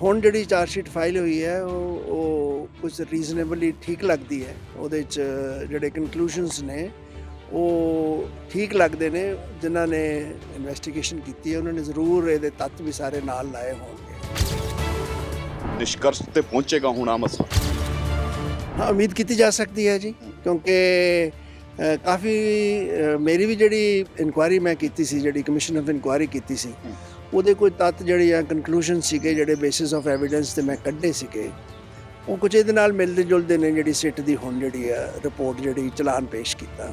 ਹੁਣ ਜਿਹੜੀ chargesheet file ਹੋਈ ਹੈ ਉਹ ਕੁਝ ਰੀਜ਼ਨੇਬਲੀ ਠੀਕ ਲੱਗਦੀ ਹੈ। ਉਹਦੇ 'ਚ ਜਿਹੜੇ ਕਨਕਲੂਜਨਸ ਨੇ ਉਹ ਠੀਕ ਲੱਗਦੇ ਨੇ। ਜਿਨ੍ਹਾਂ ਨੇ ਇਨਵੈਸਟੀਗੇਸ਼ਨ ਕੀਤੀ ਹੈ ਉਹਨਾਂ ਨੇ ਜ਼ਰੂਰ ਇਹਦੇ ਤੱਤ ਵੀ ਸਾਰੇ ਨਾਲ ਲਾਏ ਹੋਣਗੇ। ਨਿਸ਼ਕਰਸ਼ ਤੇ ਪਹੁੰਚੇਗਾ ਹੁਣ ਆ ਮਸਲਾ? ਹਾਂ, ਉਮੀਦ ਕੀਤੀ ਜਾ ਸਕਦੀ ਹੈ ਜੀ, ਕਿਉਂਕਿ ਕਾਫੀ ਮੇਰੀ ਵੀ ਜਿਹੜੀ ਇਨਕੁਆਇਰੀ ਮੈਂ ਕੀਤੀ ਸੀ, ਜਿਹੜੀ ਕਮਿਸ਼ਨ ਆਫ ਇਨਕੁਆਇਰੀ ਕੀਤੀ ਸੀ, ਉਹਦੇ ਕੋਈ ਤੱਤ ਜਿਹੜੇ ਆ ਕਨਕਲੂਜਨ ਸੀਗੇ, ਜਿਹੜੇ ਬੇਸਿਸ ਆਫ ਐਵੀਡੈਂਸ ਤੇ ਮੈਂ ਕੱਢੇ ਸੀਗੇ, ਉਹ ਕੁਝ ਇਹਦੇ ਨਾਲ ਮਿਲਦੇ ਜੁਲਦੇ ਨੇ। ਜਿਹੜੀ ਸਿੱਟ ਦੀ ਹੁਣ ਜਿਹੜੀ ਆ ਰਿਪੋਰਟ, ਜਿਹੜੀ ਚਲਾਨ ਪੇਸ਼ ਕੀਤਾ,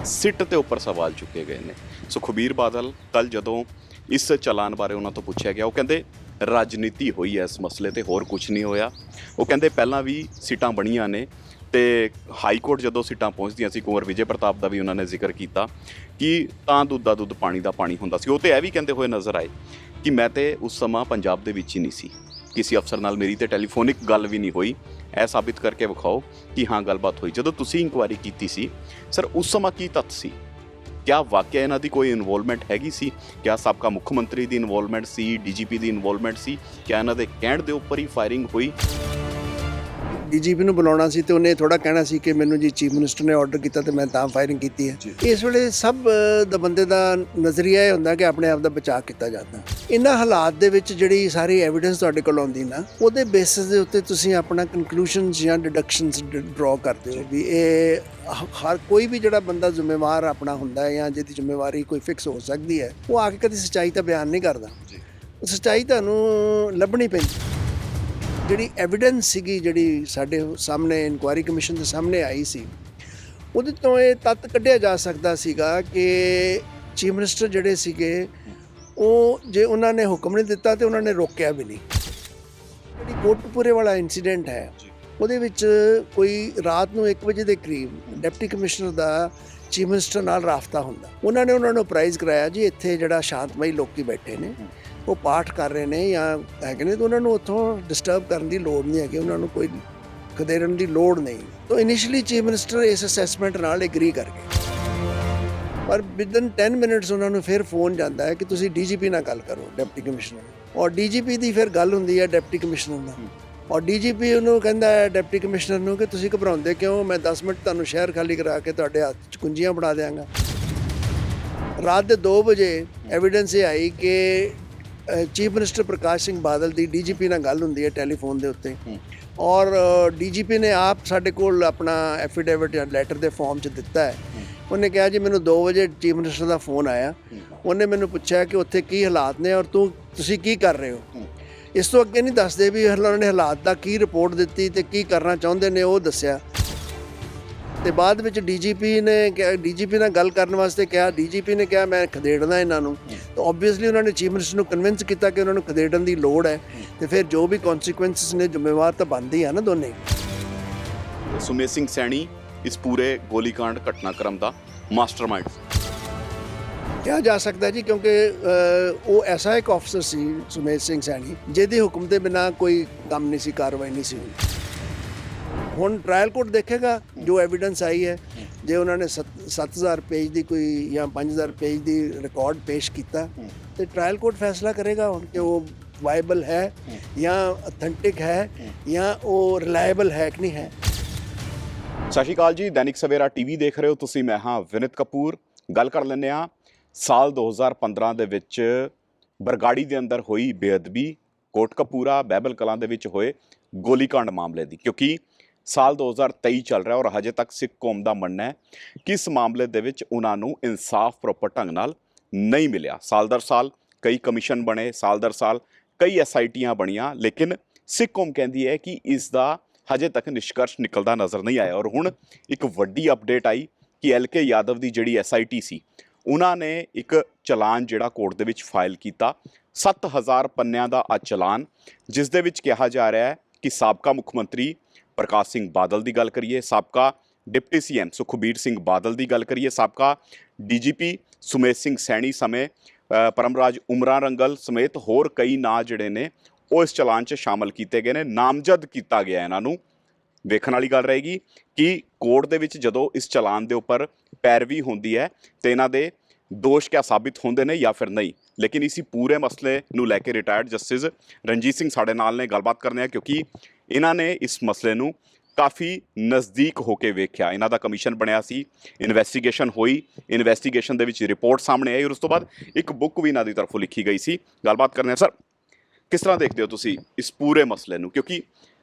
ਸਿੱਟ ਤੇ ਉੱਪਰ ਸਵਾਲ ਚੁੱਕੇ ਗਏ ਨੇ। ਸੁਖਬੀਰ ਬਾਦਲ ਕੱਲ ਜਦੋਂ ਇਸ ਚਲਾਨ ਬਾਰੇ ਉਹਨਾਂ ਤੋਂ ਪੁੱਛਿਆ ਗਿਆ, ਉਹ ਕਹਿੰਦੇ ਰਾਜਨੀਤੀ ਹੋਈ ਹੈ ਇਸ ਮਸਲੇ ਤੇ, ਹੋਰ ਕੁਝ ਨਹੀਂ ਹੋਇਆ। ਉਹ ਕਹਿੰਦੇ ਪਹਿਲਾਂ ਵੀ ਸੀਟਾਂ ਬਣੀਆਂ ਨੇ ਤੇ ਹਾਈ ਕੋਰਟ ਜਦੋਂ ਸੀਟਾਂ ਪਹੁੰਚਦੀਆਂ ਸੀ, ਕੁੰਵਰ ਵਿਜੇ ਪ੍ਰਤਾਪ ਦਾ ਵੀ ਉਹਨਾਂ ਨੇ ਜ਼ਿਕਰ ਕੀਤਾ ਕਿ ਤਾਂ ਦੁੱਧ ਦਾ ਦੁੱਧ ਪਾਣੀ ਦਾ ਪਾਣੀ ਹੁੰਦਾ ਸੀ। ਉਹ ਤੇ ਇਹ ਵੀ ਕਹਿੰਦੇ ਹੋਏ ਨਜ਼ਰ ਆਏ ਕਿ ਮੈਂ ਤੇ ਉਸ ਸਮਾਂ ਪੰਜਾਬ ਦੇ ਵਿੱਚ ਹੀ ਨਹੀਂ ਸੀ, ਕਿਸੇ ਅਫਸਰ ਨਾਲ ਮੇਰੀ ਤੇ ਟੈਲੀਫੋਨਿਕ ਗੱਲ ਵੀ ਨਹੀਂ ਹੋਈ। ਇਹ ਸਾਬਿਤ ਕਰਕੇ ਵਿਖਾਓ ਕਿ ਹਾਂ ਗੱਲਬਾਤ ਹੋਈ। ਜਦੋਂ ਤੁਸੀਂ ਇਨਕੁਆਇਰੀ ਕੀਤੀ ਸੀ ਸਰ, ਉਸ ਸਮਾਂ ਕੀ ਤੱਥ ਸੀ? ਕਿਆ ਵਾਕਿਆ ਇਹਨਾਂ ਦੀ ਕੋਈ ਇਨਵੋਲਵਮੈਂਟ ਹੈਗੀ ਸੀ? ਕਿਆ ਸਾਬਕਾ ਮੁੱਖ ਮੰਤਰੀ ਦੀ ਇਨਵੋਲਵਮੈਂਟ ਸੀ? ਡੀਜੀਪੀ ਦੀ ਇਨਵੋਲਵਮੈਂਟ ਸੀ? ਕਿਆ ਇਹਨਾਂ ਦੇ ਕਹਿਣ ਦੇ ਉੱਪਰ ਹੀ ਫਾਇਰਿੰਗ ਹੋਈ? ਡੀਜੀਪੀ ਨੂੰ ਬੁਲਾਉਣਾ ਸੀ ਤੇ ਉਹਨੇ ਥੋੜਾ ਕਹਿਣਾ ਸੀ ਕਿ ਮੈਨੂੰ ਜੀ ਚੀਫ ਮਿਨਿਸਟਰ ਨੇ ਆਰਡਰ ਕੀਤਾ ਤੇ ਮੈਂ ਤਾਂ ਫਾਇਰਿੰਗ ਕੀਤੀ ਹੈ। ਇਸ ਵੇਲੇ ਸਭ ਦਾ ਬੰਦੇ ਦਾ ਨਜ਼ਰੀਆ ਇਹ ਹੁੰਦਾ ਕਿ ਆਪਣੇ ਆਪ ਦਾ ਬਚਾਅ ਕੀਤਾ ਜਾਂਦਾ। ਇਹਨਾਂ ਹਾਲਾਤ ਦੇ ਵਿੱਚ ਜਿਹੜੀ ਸਾਰੀ ਐਵੀਡੈਂਸ ਤੁਹਾਡੇ ਕੋਲ ਆਉਂਦੀ ਨਾ, ਉਹਦੇ ਬੇਸਿਸ ਦੇ ਉੱਤੇ ਤੁਸੀਂ ਆਪਣਾ ਕਨਕਲੂਜਨਸ ਜਾਂ ਡਿਡਕਸ਼ਨਸ ਡਰਾ ਕਰਦੇ ਹੋ ਵੀ ਇਹ ਹਰ ਕੋਈ ਵੀ ਜਿਹੜਾ ਬੰਦਾ ਜ਼ਿੰਮੇਵਾਰ ਆਪਣਾ ਹੁੰਦਾ ਹੈ ਜਾਂ ਜਿਹਦੀ ਜ਼ਿੰਮੇਵਾਰੀ ਕੋਈ ਫਿਕਸ ਹੋ ਸਕਦੀ ਹੈ, ਉਹ ਆ ਕੇ ਕਦੀ ਸੱਚਾਈ ਤਾਂ ਬਿਆਨ ਨਹੀਂ ਕਰਦਾ। ਸੱਚਾਈ ਤੁਹਾਨੂੰ ਲੱਭਣੀ ਪੈਂਦੀ। ਜਿਹੜੀ ਐਵੀਡੈਂਸ ਸੀਗੀ, ਜਿਹੜੀ ਸਾਡੇ ਸਾਹਮਣੇ ਇਨਕੁਆਇਰੀ ਕਮਿਸ਼ਨ ਦੇ ਸਾਹਮਣੇ ਆਈ ਸੀ, ਉਹਦੇ ਤੋਂ ਇਹ ਤੱਤ ਕੱਢਿਆ ਜਾ ਸਕਦਾ ਸੀਗਾ ਕਿ ਚੀਫ ਮਿਨਿਸਟਰ ਜਿਹੜੇ ਸੀਗੇ, ਉਹ ਜੇ ਉਹਨਾਂ ਨੇ ਹੁਕਮ ਨਹੀਂ ਦਿੱਤਾ ਤੇ ਉਹਨਾਂ ਨੇ ਰੋਕਿਆ ਵੀ ਨਹੀਂ। ਜਿਹੜੀ ਕੋਟਕਪੂਰੇ ਵਾਲਾ ਇਨਸੀਡੈਂਟ ਹੈ, ਉਹਦੇ ਵਿੱਚ ਕੋਈ ਰਾਤ ਨੂੰ 1 ਵਜੇ ਦੇ ਕਰੀਬ ਡਿਪਟੀ ਕਮਿਸ਼ਨਰ ਦਾ ਚੀਫ ਮਿਨਿਸਟਰ ਨਾਲ ਰਾਬਤਾ ਹੁੰਦਾ। ਉਹਨਾਂ ਨੇ ਉਹਨਾਂ ਨੂੰ ਅਪਰਾਈਜ਼ ਕਰਾਇਆ ਜੀ ਇੱਥੇ ਜਿਹੜਾ ਸ਼ਾਂਤਮਈ ਲੋਕੀ ਬੈਠੇ ਨੇ, ਉਹ ਪਾਠ ਕਰ ਰਹੇ ਨੇ ਜਾਂ ਹੈਗੇ ਨੇ, ਤਾਂ ਉਹਨਾਂ ਨੂੰ ਉੱਥੋਂ ਡਿਸਟਰਬ ਕਰਨ ਦੀ ਲੋੜ ਨਹੀਂ ਹੈਗੀ, ਉਹਨਾਂ ਨੂੰ ਕੋਈ ਖਦੇੜਨ ਦੀ ਲੋੜ ਨਹੀਂ। ਤਾਂ ਇਨੀਸ਼ੀਅਲੀ ਚੀਫ ਮਿਨਿਸਟਰ ਇਸ ਅਸੈਸਮੈਂਟ ਨਾਲ ਐਗਰੀ ਕਰ ਗਏ, ਪਰ ਵਿਦਨ 10 ਮਿੰਟਸ ਉਹਨਾਂ ਨੂੰ ਫਿਰ ਫੋਨ ਜਾਂਦਾ ਹੈ ਕਿ ਤੁਸੀਂ ਡੀਜੀਪੀ ਨਾਲ ਗੱਲ ਕਰੋ, ਡਿਪਟੀ ਕਮਿਸ਼ਨਰ, ਔਰ ਡੀਜੀਪੀ ਦੀ ਫਿਰ ਗੱਲ ਹੁੰਦੀ ਹੈ ਡਿਪਟੀ ਕਮਿਸ਼ਨਰ ਨਾਲ, ਔਰ ਡੀਜੀਪੀ ਉਹਨੂੰ ਕਹਿੰਦਾ ਹੈ ਡਿਪਟੀ ਕਮਿਸ਼ਨਰ ਨੂੰ ਕਿ ਤੁਸੀਂ ਘਬਰਾਉਂਦੇ ਕਿਉਂ, ਮੈਂ 10 ਮਿੰਟ ਤੁਹਾਨੂੰ ਸ਼ਹਿਰ ਖਾਲੀ ਕਰਾ ਕੇ ਤੁਹਾਡੇ ਹੱਥ 'ਚ ਕੁੰਜੀਆਂ ਬਣਾ ਦਿਆਂਗਾ। ਰਾਤ ਦੇ 2 ਵਜੇ ਐਵੀਡੈਂਸ ਇਹ ਆਈ ਕਿ ਚੀਫ ਮਿਨਿਸਟਰ ਪ੍ਰਕਾਸ਼ ਸਿੰਘ ਬਾਦਲ ਦੀ ਡੀਜੀਪੀ ਨਾਲ ਗੱਲ ਹੁੰਦੀ ਹੈ ਟੈਲੀਫੋਨ ਦੇ ਉੱਤੇ, ਔਰ ਡੀਜੀਪੀ ਨੇ ਆਪ ਸਾਡੇ ਕੋਲ ਆਪਣਾ ਐਫੀਡੇਵਿਟ ਜਾਂ ਲੈਟਰ ਦੇ ਫਾਰਮ 'ਚ ਦਿੱਤਾ ਹੈ। ਉਹਨੇ ਕਿਹਾ ਜੀ ਮੈਨੂੰ 2 ਵਜੇ ਚੀਫ ਮਿਨਿਸਟਰ ਦਾ ਫੋਨ ਆਇਆ, ਉਹਨੇ ਮੈਨੂੰ ਪੁੱਛਿਆ ਕਿ ਉੱਥੇ ਕੀ ਹਾਲਾਤ ਨੇ ਔਰ ਤੁਸੀਂ ਕੀ ਕਰ ਰਹੇ ਹੋ। ਇਸ ਤੋਂ ਅੱਗੇ ਨਹੀਂ ਦੱਸਦੇ ਵੀ ਉਹਨਾਂ ਨੇ ਹਾਲਾਤ ਦਾ ਕੀ ਰਿਪੋਰਟ ਦਿੱਤੀ ਤੇ ਕੀ ਕਰਨਾ ਚਾਹੁੰਦੇ ਨੇ, ਉਹ ਦੱਸਿਆ। ਤੇ ਬਾਅਦ ਵਿੱਚ ਡੀਜੀਪੀ ਨੇ ਕਿਹਾ, ਡੀਜੀਪੀ ਨਾਲ ਗੱਲ ਕਰਨ ਵਾਸਤੇ ਕਿਹਾ, ਡੀਜੀਪੀ ਨੇ ਕਿਹਾ ਮੈਂ ਖਦੇੜਨਾ ਇਹਨਾਂ ਨੂੰ। ਤਾਂ ਓਬਵੀਅਸਲੀ ਉਹਨਾਂ ਨੇ ਚੀਫ ਮਿਨਿਸਟਰ ਨੂੰ ਕਨਵਿੰਸ ਕੀਤਾ ਕਿ ਉਹਨਾਂ ਨੂੰ ਖਦੇੜਨ ਦੀ ਲੋੜ ਹੈ, ਤੇ ਫਿਰ ਜੋ ਵੀ ਕੌਨਸੀਕੁਐਂਸਿਸ ਨੇ, ਜ਼ਿੰਮੇਵਾਰ ਤਾਂ ਬਣਦੀ ਆ ਨਾ ਦੋਨੇ। ਸੁਮੇਧ ਸਿੰਘ ਸੈਣੀ ਇਸ ਪੂਰੇ ਗੋਲੀकांड ਘਟਨਾਕ੍ਰਮ ਦਾ ਮਾਸਟਰਮਾਈਂਡ ਕਿਹਾ ਜਾ ਸਕਦਾ ਜੀ, ਕਿਉਂਕਿ ਉਹ ਐਸਾ ਇੱਕ ਅਫਸਰ ਸੀ ਸੁਮੇਧ ਸਿੰਘ ਸੈਣੀ, ਜਿਹਦੇ ਹੁਕਮ ਦੇ ਬਿਨਾਂ ਕੋਈ ਕੰਮ ਨਹੀਂ ਸੀ, ਕਾਰਵਾਈ ਨਹੀਂ ਸੀ ਹੋਈ। ਹੁਣ ਟ੍ਰਾਇਲ ਕੋਰਟ ਦੇਖੇਗਾ ਜੋ ਐਵੀਡੈਂਸ ਆਈ ਹੈ। ਜੇ ਉਹਨਾਂ ਨੇ 7000 ਪੇਜ ਦੀ ਕੋਈ ਜਾਂ 5000 ਪੇਜ ਦੀ ਰਿਕਾਰਡ ਪੇਸ਼ ਕੀਤਾ, ਤੇ ਟ੍ਰਾਇਲ ਕੋਰਟ ਫੈਸਲਾ ਕਰੇਗਾ ਹੁਣ ਕਿ ਉਹ ਵਾਇਬਲ ਹੈ ਜਾਂ ਅਥੈਂਟਿਕ ਹੈ ਜਾਂ ਉਹ ਰਿਲਾਇਬਲ ਹੈ ਕਿ ਨਹੀਂ ਹੈ। ਸਤਿ ਸ਼੍ਰੀ ਅਕਾਲ ਜੀ, ਦੈਨਿਕ ਸਵੇਰਾ ਟੀਵੀ ਦੇਖ ਰਹੇ ਹੋ ਤੁਸੀਂ। ਮੈਂ ਹਾਂ ਵਿਨਿਤ ਕਪੂਰ। ਗੱਲ ਕਰ ਲੈਂਦੇ ਹਾਂ ਸਾਲ 2015 ਦੇ ਵਿੱਚ ਬਰਗਾੜੀ ਦੇ ਅੰਦਰ ਹੋਈ ਬੇਅਦਬੀ, ਕੋਟਕਪੂਰਾ ਬਹਿਬਲ ਕਲਾਂ ਦੇ ਵਿੱਚ ਹੋਏ ਗੋਲੀकांड ਮਾਮਲੇ ਦੀ, ਕਿਉਂਕਿ ਸਾਲ 2023 ਚੱਲ ਰਿਹਾ ਔਰ ਹਜੇ ਤੱਕ ਸਿੱਖ ਕੌਮ ਦਾ ਮੰਨਣਾ ਹੈ ਕਿ ਇਸ ਮਾਮਲੇ ਦੇ ਵਿੱਚ ਉਹਨਾਂ ਨੂੰ ਇਨਸਾਫ ਪ੍ਰੋਪਰ ਢੰਗ ਨਾਲ ਨਹੀਂ ਮਿਲਿਆ। ਸਾਲ ਦਰ ਸਾਲ ਕਈ ਕਮਿਸ਼ਨ ਬਣੇ, ਸਾਲ ਦਰ ਸਾਲ ਕਈ ਐਸਆਈਟੀਆਂ ਬਣੀਆਂ, ਲੇਕਿਨ ਸਿੱਖ ਕੌਮ ਕਹਿੰਦੀ ਹੈ ਕਿ ਇਸ ਦਾ ਹਜੇ ਤੱਕ ਨਿਸ਼ਕਰਸ਼ ਨਿਕਲਦਾ ਨਜ਼ਰ ਨਹੀਂ ਆਇਆ। ਔਰ ਹੁਣ ਇੱਕ ਵੱਡੀ ਅਪਡੇਟ ਆਈ ਕਿ ਐਲਕੇ ਯਾਦਵ ਦੀ ਜਿਹੜੀ ਐਸਆਈਟੀ ਸੀ, ਉਹਨਾਂ ਨੇ ਇੱਕ ਚਲਾਨ ਜਿਹੜਾ ਕੋਰਟ ਦੇ ਵਿੱਚ ਫਾਈਲ ਕੀਤਾ, 7000 ਪੰਨਿਆਂ ਦਾ ਆ ਚਲਾਨ, ਜਿਸ ਦੇ ਵਿੱਚ ਕਿਹਾ ਜਾ ਰਿਹਾ ਹੈ ਕਿ ਸਾਬਕਾ ਮੁੱਖ ਮੰਤਰੀ ਪ੍ਰਕਾਸ਼ ਸਿੰਘ ਬਾਦਲ ਦੀ ਗੱਲ ਕਰੀਏ, ਸਾਬਕਾ ਡਿਪਟੀ ਸੀਐਮ ਸੁਖਬੀਰ ਸਿੰਘ ਬਾਦਲ ਦੀ ਗੱਲ ਕਰੀਏ, ਸਾਬਕਾ ਡੀਜੀਪੀ ਸੁਮੇਧ ਸਿੰਘ ਸੈਣੀ ਸਮੇਤ ਪਰਮਰਾਜ ਉਮਰਾ ਰੰਗਲ ਸਮੇਤ ਹੋਰ ਕਈ ਨਾਂ ਜਿਹੜੇ ਨੇ ਉਹ ਇਸ ਚਲਾਨ 'ਚ ਸ਼ਾਮਲ ਕੀਤੇ ਗਏ ਨੇ, ਨਾਮਜ਼ਦ ਕੀਤਾ ਗਿਆ ਇਹਨਾਂ ਨੂੰ। ਵੇਖਣ ਵਾਲੀ ਗੱਲ ਰਹੇਗੀ ਕਿ ਕੋਰਟ ਦੇ ਵਿੱਚ ਜਦੋਂ ਇਸ ਚਲਾਨ ਦੇ ਉੱਪਰ ਪੈਰਵੀ ਹੁੰਦੀ ਹੈ ਤੇ ਇਹਨਾਂ ਦੇ ਦੋਸ਼ ਕਿਆ ਸਾਬਿਤ ਹੁੰਦੇ ਨੇ ਜਾਂ ਫਿਰ ਨਹੀਂ। ਲੇਕਿਨ ਇसी ਪੂਰੇ ਮਸਲੇ ਨੂੰ ਲੈ ਕੇ ਰਿਟਾਇਰਡ ਜਸਟਿਸ ਰਣਜੀਤ ਸਿੰਘ ਸਾਡੇ ਨਾਲ ਨੇ, ਗੱਲਬਾਤ ਕਰਨੇ ਆ ਕਿਉਂਕਿ ਇਹਨਾਂ ਨੇ ਇਸ ਮਸਲੇ ਨੂੰ ਕਾਫੀ ਨਜ਼ਦੀਕ ਹੋ ਕੇ ਵੇਖਿਆ। ਇਹਨਾਂ ਦਾ ਕਮਿਸ਼ਨ ਬਣਿਆ ਸੀ, ਇਨਵੈਸਟੀਗੇਸ਼ਨ ਹੋਈ, ਇਨਵੈਸਟੀਗੇਸ਼ਨ ਦੇ ਵਿੱਚ ਰਿਪੋਰਟ ਸਾਹਮਣੇ ਆਈ ਔਰ ਉਸ ਤੋਂ ਬਾਅਦ ਇੱਕ ਬੁੱਕ ਵੀ ਇਹਨਾਂ ਦੀ ਤਰਫੋਂ ਲਿਖੀ ਗਈ ਸੀ। ਗੱਲਬਾਤ ਕਰਨੇ ਆ। ਸਰ, ਕਿਸ ਤਰ੍ਹਾਂ ਦੇਖਦੇ ਹੋ ਤੁਸੀਂ ਇਸ ਪੂਰੇ ਮਸਲੇ ਨੂੰ, ਕਿਉਂਕਿ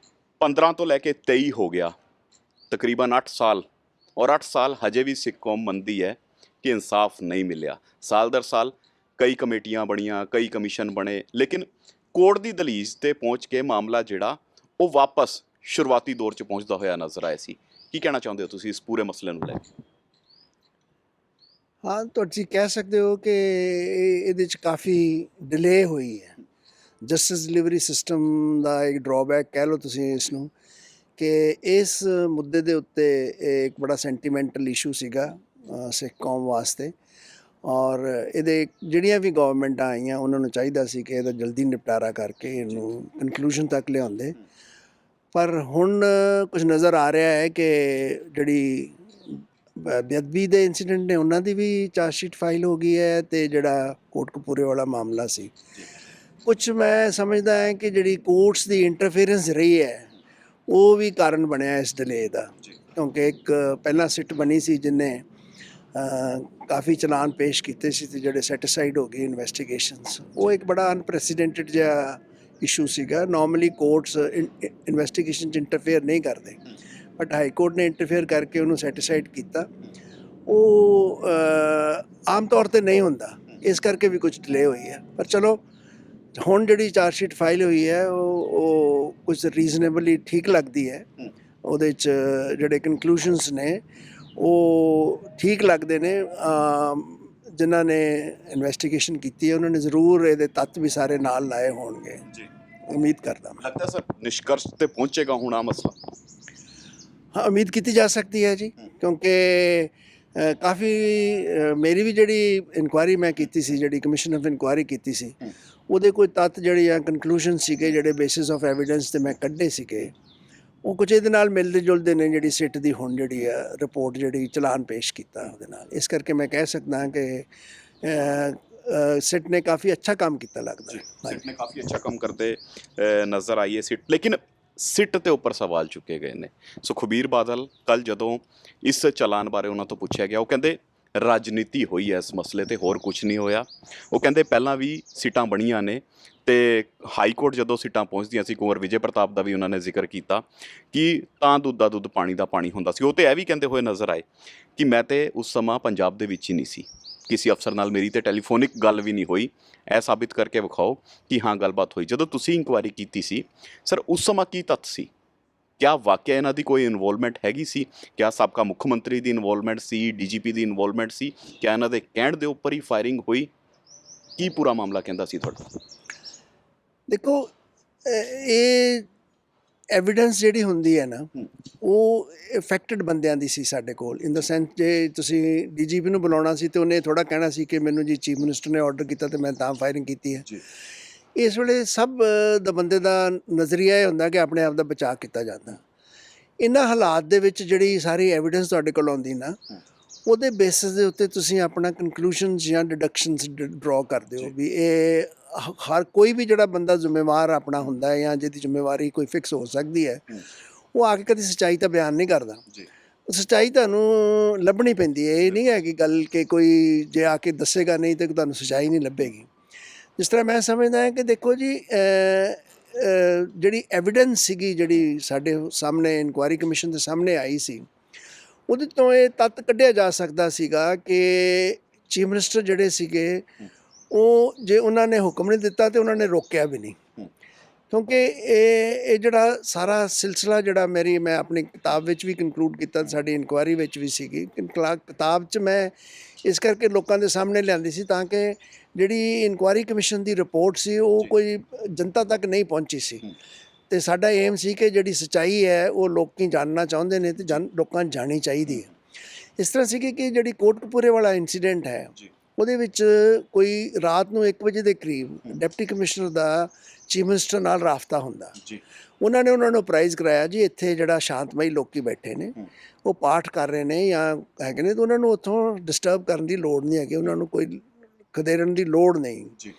15 ਤੋਂ ਲੈ ਕੇ 23 ਹੋ ਗਿਆ, ਤਕਰੀਬਨ 8 ਸਾਲ, ਔਰ 8 ਸਾਲ ਹਜੇ ਵੀ ਸਿੱਖ ਕੌਮ ਮੰਨਦੀ ਹੈ ਕਿ ਇਨਸਾਫ ਨਹੀਂ ਮਿਲਿਆ। ਸਾਲ ਦਰ ਸਾਲ ਕਈ ਕਮੇਟੀਆਂ ਬਣੀਆਂ, ਕਈ ਕਮਿਸ਼ਨ ਬਣੇ, ਲੇਕਿਨ ਕੋਰਟ ਦੀ ਦਲੀਜ਼ ਤੇ ਪਹੁੰਚ ਕੇ ਮਾਮਲਾ ਜਿਹੜਾ ਉਹ ਵਾਪਸ ਸ਼ੁਰੂਆਤੀ ਦੌਰ 'ਚ ਪਹੁੰਚਦਾ ਹੋਇਆ ਨਜ਼ਰ ਆਇਆ ਸੀ। ਕੀ ਕਹਿਣਾ ਚਾਹੁੰਦੇ ਹੋ ਤੁਸੀਂ ਇਸ ਪੂਰੇ ਮਸਲੇ ਨੂੰ ਲੈ ਕੇ? ਹਾਂ, ਤੁਸੀਂ ਕਹਿ ਸਕਦੇ ਹੋ ਕਿ ਇਹਦੇ 'ਚ ਕਾਫੀ ਡਿਲੇ ਹੋਈ ਹੈ। ਜਸਟਿਸ ਡਿਲੀਵਰੀ ਸਿਸਟਮ ਦਾ ਇੱਕ ਡਰਾਬੈਕ ਕਹਿ ਲਓ ਤੁਸੀਂ ਇਸ ਨੂੰ, ਕਿ ਇਸ ਮੁੱਦੇ ਦੇ ਉੱਤੇ ਇਹ ਇੱਕ ਬੜਾ ਸੈਂਟੀਮੈਂਟਲ ਇਸ਼ੂ ਸੀਗਾ ਸਿੱਖ ਕੌਮ ਵਾਸਤੇ, ਔਰ ਇਹਦੇ ਜਿਹੜੀਆਂ ਵੀ ਗਵਰਨਮੈਂਟਾਂ ਆਈਆਂ ਉਹਨਾਂ ਨੂੰ ਚਾਹੀਦਾ ਸੀ ਕਿ ਇਹਦਾ ਜਲਦੀ ਨਿਪਟਾਰਾ ਕਰਕੇ ਇਹਨੂੰ ਕਨਕਲੂਜਨ ਤੱਕ ਲਿਆਉਂਦੇ। ਪਰ ਹੁਣ ਕੁਝ ਨਜ਼ਰ ਆ ਰਿਹਾ ਹੈ ਕਿ ਜਿਹੜੀ ਬੇਅਦਬੀ ਦੇ ਇਨਸੀਡੈਂਟ ਨੇ ਉਹਨਾਂ ਦੀ ਵੀ ਚਾਰਜਸ਼ੀਟ ਫਾਈਲ ਹੋ ਗਈ ਹੈ, ਅਤੇ ਜਿਹੜਾ ਕੋਟਕਪੂਰੇ ਵਾਲਾ ਮਾਮਲਾ ਸੀ, ਕੁਝ ਮੈਂ ਸਮਝਦਾ ਹੈ ਕਿ ਜਿਹੜੀ ਕੋਰਟਸ ਦੀ ਇੰਟਰਫੇਰੈਂਸ ਰਹੀ ਹੈ ਉਹ ਵੀ ਕਾਰਨ ਬਣਿਆ ਇਸ ਡਿਲੇ ਦਾ। ਕਿਉਂਕਿ ਇੱਕ ਪਹਿਲਾਂ ਸਿੱਟ ਬਣੀ ਸੀ ਜਿਹਨੇ ਕਾਫੀ ਚਲਾਨ ਪੇਸ਼ ਕੀਤੇ ਸੀ ਅਤੇ ਜਿਹੜੇ ਸੈਟੀਸਫਾਈਡ ਹੋ ਗਏ ਇਨਵੈਸਟੀਗੇਸ਼ਨਸ, ਉਹ ਇੱਕ ਬੜਾ ਅਨਪ੍ਰੈਸੀਡੈਂਟਡ ਜਿਹਾ ਇਸ਼ੂ ਸੀਗਾ। ਨਾਰਮਲੀ ਕੋਰਟਸ ਇਨਵੈਸਟੀਗੇਸ਼ਨ 'ਚ ਇੰਟਰਫੇਅਰ ਨਹੀਂ ਕਰਦੇ, ਬਟ ਹਾਈ ਕੋਰਟ ਨੇ ਇੰਟਰਫੇਅਰ ਕਰਕੇ ਉਹਨੂੰ ਸੈਟੀਸਫਾਈਡ ਕੀਤਾ। ਉਹ ਆਮ ਤੌਰ 'ਤੇ ਨਹੀਂ ਹੁੰਦਾ, ਇਸ ਕਰਕੇ ਵੀ ਕੁਝ ਡਿਲੇ ਹੋਈ ਹੈ। ਪਰ ਚਲੋ, ਹੁਣ ਜਿਹੜੀ ਚਾਰਜਸ਼ੀਟ ਫਾਈਲ ਹੋਈ ਹੈ ਉਹ ਕੁਝ ਰੀਜ਼ਨੇਬਲੀ ਠੀਕ ਲੱਗਦੀ ਹੈ। ਉਹਦੇ 'ਚ ਜਿਹੜੇ ਕਨਕਲੂਸ਼ਨਸ ਨੇ ਉਹ ਠੀਕ ਲੱਗਦੇ ਨੇ। ਜਿਨ੍ਹਾਂ ਨੇ ਇਨਵੈਸਟੀਗੇਸ਼ਨ ਕੀਤੀ ਹੈ ਉਹਨਾਂ ਨੇ ਜ਼ਰੂਰ ਇਹਦੇ ਤੱਤ ਵੀ ਸਾਰੇ ਨਾਲ ਲਾਏ ਹੋਣਗੇ, ਉਮੀਦ ਕਰਦਾ ਮੈਂ। ਲੱਗਦਾ ਸਰ ਨਿਸ਼ਕਰਸ਼ ਤੇ ਪਹੁੰਚੇਗਾ ਹੁਣ ਆ ਮਸਲਾ? ਹਾਂ, ਉਮੀਦ ਕੀਤੀ ਜਾ ਸਕਦੀ ਹੈ ਜੀ, ਕਿਉਂਕਿ ਕਾਫੀ ਮੇਰੀ ਵੀ ਜਿਹੜੀ ਇਨਕੁਆਇਰੀ ਮੈਂ ਕੀਤੀ ਸੀ, ਜਿਹੜੀ ਕਮਿਸ਼ਨ ਆਫ ਇਨਕੁਆਇਰੀ ਕੀਤੀ ਸੀ, ਉਹਦੇ ਕੋਈ ਤੱਤ ਜਿਹੜੇ ਆ ਕਨਕਲੂਸ਼ਨ ਸੀਗੇ, ਜਿਹੜੇ ਬੇਸਿਸ ਆਫ ਐਵੀਡੈਂਸ 'ਤੇ ਮੈਂ ਕੱਢੇ ਸੀਗੇ, ਉਹ ਕੁਝ ਇਹਦੇ ਨਾਲ ਮਿਲਦੇ ਜੁਲਦੇ ਨੇ ਜਿਹੜੀ ਸਿੱਟ ਦੀ ਹੁਣ ਜਿਹੜੀ ਆ ਰਿਪੋਰਟ ਜਿਹੜੀ ਚਲਾਨ ਪੇਸ਼ ਕੀਤਾ ਉਹਦੇ ਨਾਲ। ਇਸ ਕਰਕੇ ਮੈਂ ਕਹਿ ਸਕਦਾ ਕਿ ਸਿੱਟ ਨੇ ਕਾਫੀ ਅੱਛਾ ਕੰਮ ਕੀਤਾ ਲੱਗਦਾ। ਸਿੱਟ ਨੇ ਕਾਫੀ ਅੱਛਾ ਕੰਮ ਕਰਦੇ ਨਜ਼ਰ ਆਈ ਹੈ ਸਿੱਟ, ਲੇਕਿਨ ਸਿੱਟ ਦੇ ਉੱਪਰ ਸਵਾਲ ਚੁੱਕੇ ਗਏ ਨੇ। ਸੁਖਬੀਰ ਬਾਦਲ ਕੱਲ ਜਦੋਂ ਇਸ ਚਲਾਨ ਬਾਰੇ ਉਹਨਾਂ ਤੋਂ ਪੁੱਛਿਆ ਗਿਆ, ਉਹ ਕਹਿੰਦੇ ਰਾਜਨੀਤੀ ਹੋਈ ਹੈ ਇਸ ਮਸਲੇ ਤੇ, ਹੋਰ ਕੁਝ ਨਹੀਂ ਹੋਇਆ। ਉਹ ਕਹਿੰਦੇ ਪਹਿਲਾਂ ਵੀ ਸੀਟਾਂ ਬਣੀਆਂ ਨੇ ਤੇ ਹਾਈ ਕੋਰਟ ਜਦੋਂ ਸੀਟਾਂ ਪਹੁੰਚਦੀਆਂ ਸੀ, ਕੁੰਵਰ ਵਿਜੇ ਪ੍ਰਤਾਪ ਦਾ ਵੀ ਉਹਨਾਂ ਨੇ ਜ਼ਿਕਰ ਕੀਤਾ ਕਿ ਤਾਂ ਦੁੱਧ ਦਾ ਦੁੱਧ ਪਾਣੀ ਦਾ ਪਾਣੀ ਹੁੰਦਾ ਸੀ। ਉਹ ਤੇ ਇਹ ਵੀ ਕਹਿੰਦੇ ਹੋਏ ਨਜ਼ਰ ਆਏ ਕਿ ਮੈਂ ਤੇ ਉਸ ਸਮਾਂ ਪੰਜਾਬ ਦੇ ਵਿੱਚ ਹੀ ਨਹੀਂ ਸੀ, ਕਿਸੇ ਅਫਸਰ ਨਾਲ ਮੇਰੀ ਤੇ ਟੈਲੀਫੋਨਿਕ ਗੱਲ ਵੀ ਨਹੀਂ ਹੋਈ। ਇਹ ਸਾਬਿਤ ਕਰਕੇ ਵਿਖਾਓ ਕਿ ਹਾਂ ਗੱਲਬਾਤ ਹੋਈ। ਜਦੋਂ ਤੁਸੀਂ ਇਨਕੁਆਇਰੀ ਕੀਤੀ ਸੀ ਸਰ, ਉਸ ਸਮਾਂ ਕੀ ਤੱਥ ਸੀ? ਕਿਆ ਵਾਕਿਆ ਇਹਨਾਂ ਦੀ ਕੋਈ ਇਨਵੋਲਵਮੈਂਟ ਹੈਗੀ ਸੀ? ਕਿਆ ਸਾਬਕਾ ਮੁੱਖ ਮੰਤਰੀ ਦੀ ਇਨਵੋਲਵਮੈਂਟ ਸੀ, ਡੀਜੀਪੀ ਦੀ ਇਨਵੋਲਵਮੈਂਟ ਸੀ? ਕਿਆ ਇਹਨਾਂ ਦੇ ਕਹਿਣ ਦੇ ਉੱਪਰ ਹੀ ਫਾਇਰਿੰਗ ਹੋਈ? ਕੀ ਪੂਰਾ ਮਾਮਲਾ ਕਹਿੰਦਾ ਸੀ ਤੁਹਾਡਾ? ਦੇਖੋ, ਇਹ ਐਵੀਡੈਂਸ ਜਿਹੜੀ ਹੁੰਦੀ ਹੈ ਨਾ, ਉਹ ਇਫੈਕਟਡ ਬੰਦਿਆਂ ਦੀ ਸੀ ਸਾਡੇ ਕੋਲ। ਇਨ ਦਾ ਸੈਂਸ, ਜੇ ਤੁਸੀਂ ਡੀਜੀਪੀ ਨੂੰ ਬੁਲਾਉਣਾ ਸੀ ਤੇ ਉਹਨੇ ਥੋੜ੍ਹਾ ਕਹਿਣਾ ਸੀ ਕਿ ਮੈਨੂੰ ਜੀ ਚੀਫ ਮਿਨਿਸਟਰ ਨੇ ਆਰਡਰ ਕੀਤਾ ਤੇ ਮੈਂ ਤਾਂ ਫਾਇਰਿੰਗ ਕੀਤੀ ਹੈ। ਇਸ ਵੇਲੇ ਸਭ ਦਾ ਬੰਦੇ ਦਾ ਨਜ਼ਰੀਆ ਇਹ ਹੁੰਦਾ ਕਿ ਆਪਣੇ ਆਪ ਦਾ ਬਚਾਅ ਕੀਤਾ ਜਾਂਦਾ। ਇਹਨਾਂ ਹਾਲਾਤ ਦੇ ਵਿੱਚ ਜਿਹੜੀ ਸਾਰੀ ਐਵੀਡੈਂਸ ਤੁਹਾਡੇ ਕੋਲ ਆਉਂਦੀ ਨਾ, ਉਹਦੇ ਬੇਸਿਸ ਦੇ ਉੱਤੇ ਤੁਸੀਂ ਆਪਣਾ ਕਨਕਲੂਸ਼ਨਸ ਜਾਂ ਡਿਡਕਸ਼ਨਸ ਡਰਾ ਕਰਦੇ ਹੋ ਵੀ ਇਹ ਹਰ ਕੋਈ ਵੀ ਜਿਹੜਾ ਬੰਦਾ ਜ਼ਿੰਮੇਵਾਰ ਆਪਣਾ ਹੁੰਦਾ ਹੈ ਜਾਂ ਜਿਹਦੀ ਜ਼ਿੰਮੇਵਾਰੀ ਕੋਈ ਫਿਕਸ ਹੋ ਸਕਦੀ ਹੈ, ਉਹ ਆ ਕੇ ਕਦੀ ਸੱਚਾਈ ਤਾਂ ਬਿਆਨ ਨਹੀਂ ਕਰਦਾ। ਸੱਚਾਈ ਤੁਹਾਨੂੰ ਲੱਭਣੀ ਪੈਂਦੀ ਹੈ। ਇਹ ਨਹੀਂ ਹੈ ਕਿ ਗੱਲ ਕਿ ਕੋਈ ਜੇ ਆ ਕੇ ਦੱਸੇਗਾ ਨਹੀਂ ਤਾਂ ਤੁਹਾਨੂੰ ਸੱਚਾਈ ਨਹੀਂ ਲੱਭੇਗੀ। ਜਿਸ ਤਰ੍ਹਾਂ ਮੈਂ ਸਮਝਦਾ ਹਾਂ ਕਿ ਦੇਖੋ ਜੀ, ਜਿਹੜੀ ਐਵੀਡੈਂਸ ਸੀਗੀ ਜਿਹੜੀ ਸਾਡੇ ਸਾਹਮਣੇ ਇਨਕੁਆਇਰੀ ਕਮਿਸ਼ਨ ਦੇ ਸਾਹਮਣੇ ਆਈ ਸੀ, ਉਹਦੇ ਤੋਂ ਇਹ ਤੱਤ ਕੱਢਿਆ ਜਾ ਸਕਦਾ ਸੀਗਾ ਕਿ ਚੀਫ ਮਿਨਿਸਟਰ ਜਿਹੜੇ ਸੀਗੇ ਉਹ ਜੇ ਉਹਨਾਂ ਨੇ ਹੁਕਮ ਨਹੀਂ ਦਿੱਤਾ ਤਾਂ ਉਹਨਾਂ ਨੇ ਰੋਕਿਆ ਵੀ ਨਹੀਂ। ਕਿਉਂਕਿ ਇਹ ਜਿਹੜਾ ਸਾਰਾ ਸਿਲਸਿਲਾ ਜਿਹੜਾ ਮੈਂ ਆਪਣੀ ਕਿਤਾਬ ਵਿੱਚ ਵੀ ਕਨਕਲੂਡ ਕੀਤਾ, ਸਾਡੀ ਇਨਕੁਆਇਰੀ ਵਿੱਚ ਵੀ ਸੀਗੀ। ਕਿਤਾਬ 'ਚ ਮੈਂ ਇਸ ਕਰਕੇ ਲੋਕਾਂ ਦੇ ਸਾਹਮਣੇ ਲਿਆਂਦੀ ਸੀ ਤਾਂ ਕਿ ਜਿਹੜੀ ਇਨਕੁਆਇਰੀ ਕਮਿਸ਼ਨ ਦੀ ਰਿਪੋਰਟ ਸੀ ਉਹ ਕੋਈ ਜਨਤਾ ਤੱਕ ਨਹੀਂ ਪਹੁੰਚੀ ਸੀ। ਅਤੇ ਸਾਡਾ ਏਮ ਸੀ ਕਿ ਜਿਹੜੀ ਸੱਚਾਈ ਹੈ ਉਹ ਲੋਕੀ ਜਾਣਨਾ ਚਾਹੁੰਦੇ ਨੇ ਅਤੇ ਲੋਕਾਂ ਨੂੰ ਜਾਣੀ ਚਾਹੀਦੀ ਹੈ। ਇਸ ਤਰ੍ਹਾਂ ਸੀ ਕਿ ਜਿਹੜੀ ਕੋਟਕਪੂਰੇ ਵਾਲਾ ਇੰਸੀਡੈਂਟ ਹੈ, ਉਹਦੇ ਵਿੱਚ ਕੋਈ ਰਾਤ ਨੂੰ 1 ਵਜੇ ਦੇ ਕਰੀਬ ਡਿਪਟੀ ਕਮਿਸ਼ਨਰ ਦਾ ਚੀਫ ਮਿਨਿਸਟਰ ਨਾਲ ਰਾਬਤਾ ਹੁੰਦਾ ਜੀ ਉਹਨਾਂ ਨੂੰ ਅਪਰਾਈਜ਼ ਕਰਾਇਆ ਜੀ ਇੱਥੇ ਜਿਹੜਾ ਸ਼ਾਂਤਮਈ ਲੋਕੀ ਬੈਠੇ ਨੇ ਉਹ ਪਾਠ ਕਰ ਰਹੇ ਨੇ ਜਾਂ ਹੈਗੇ ਨੇ ਤਾਂ ਉਹਨਾਂ ਨੂੰ ਉੱਥੋਂ ਡਿਸਟਰਬ ਕਰਨ ਦੀ ਲੋੜ ਨਹੀਂ ਹੈਗੀ ਉਹਨਾਂ ਨੂੰ ਕੋਈ ਖਦੇੜਨ ਦੀ ਲੋੜ ਨਹੀਂ ਜੀ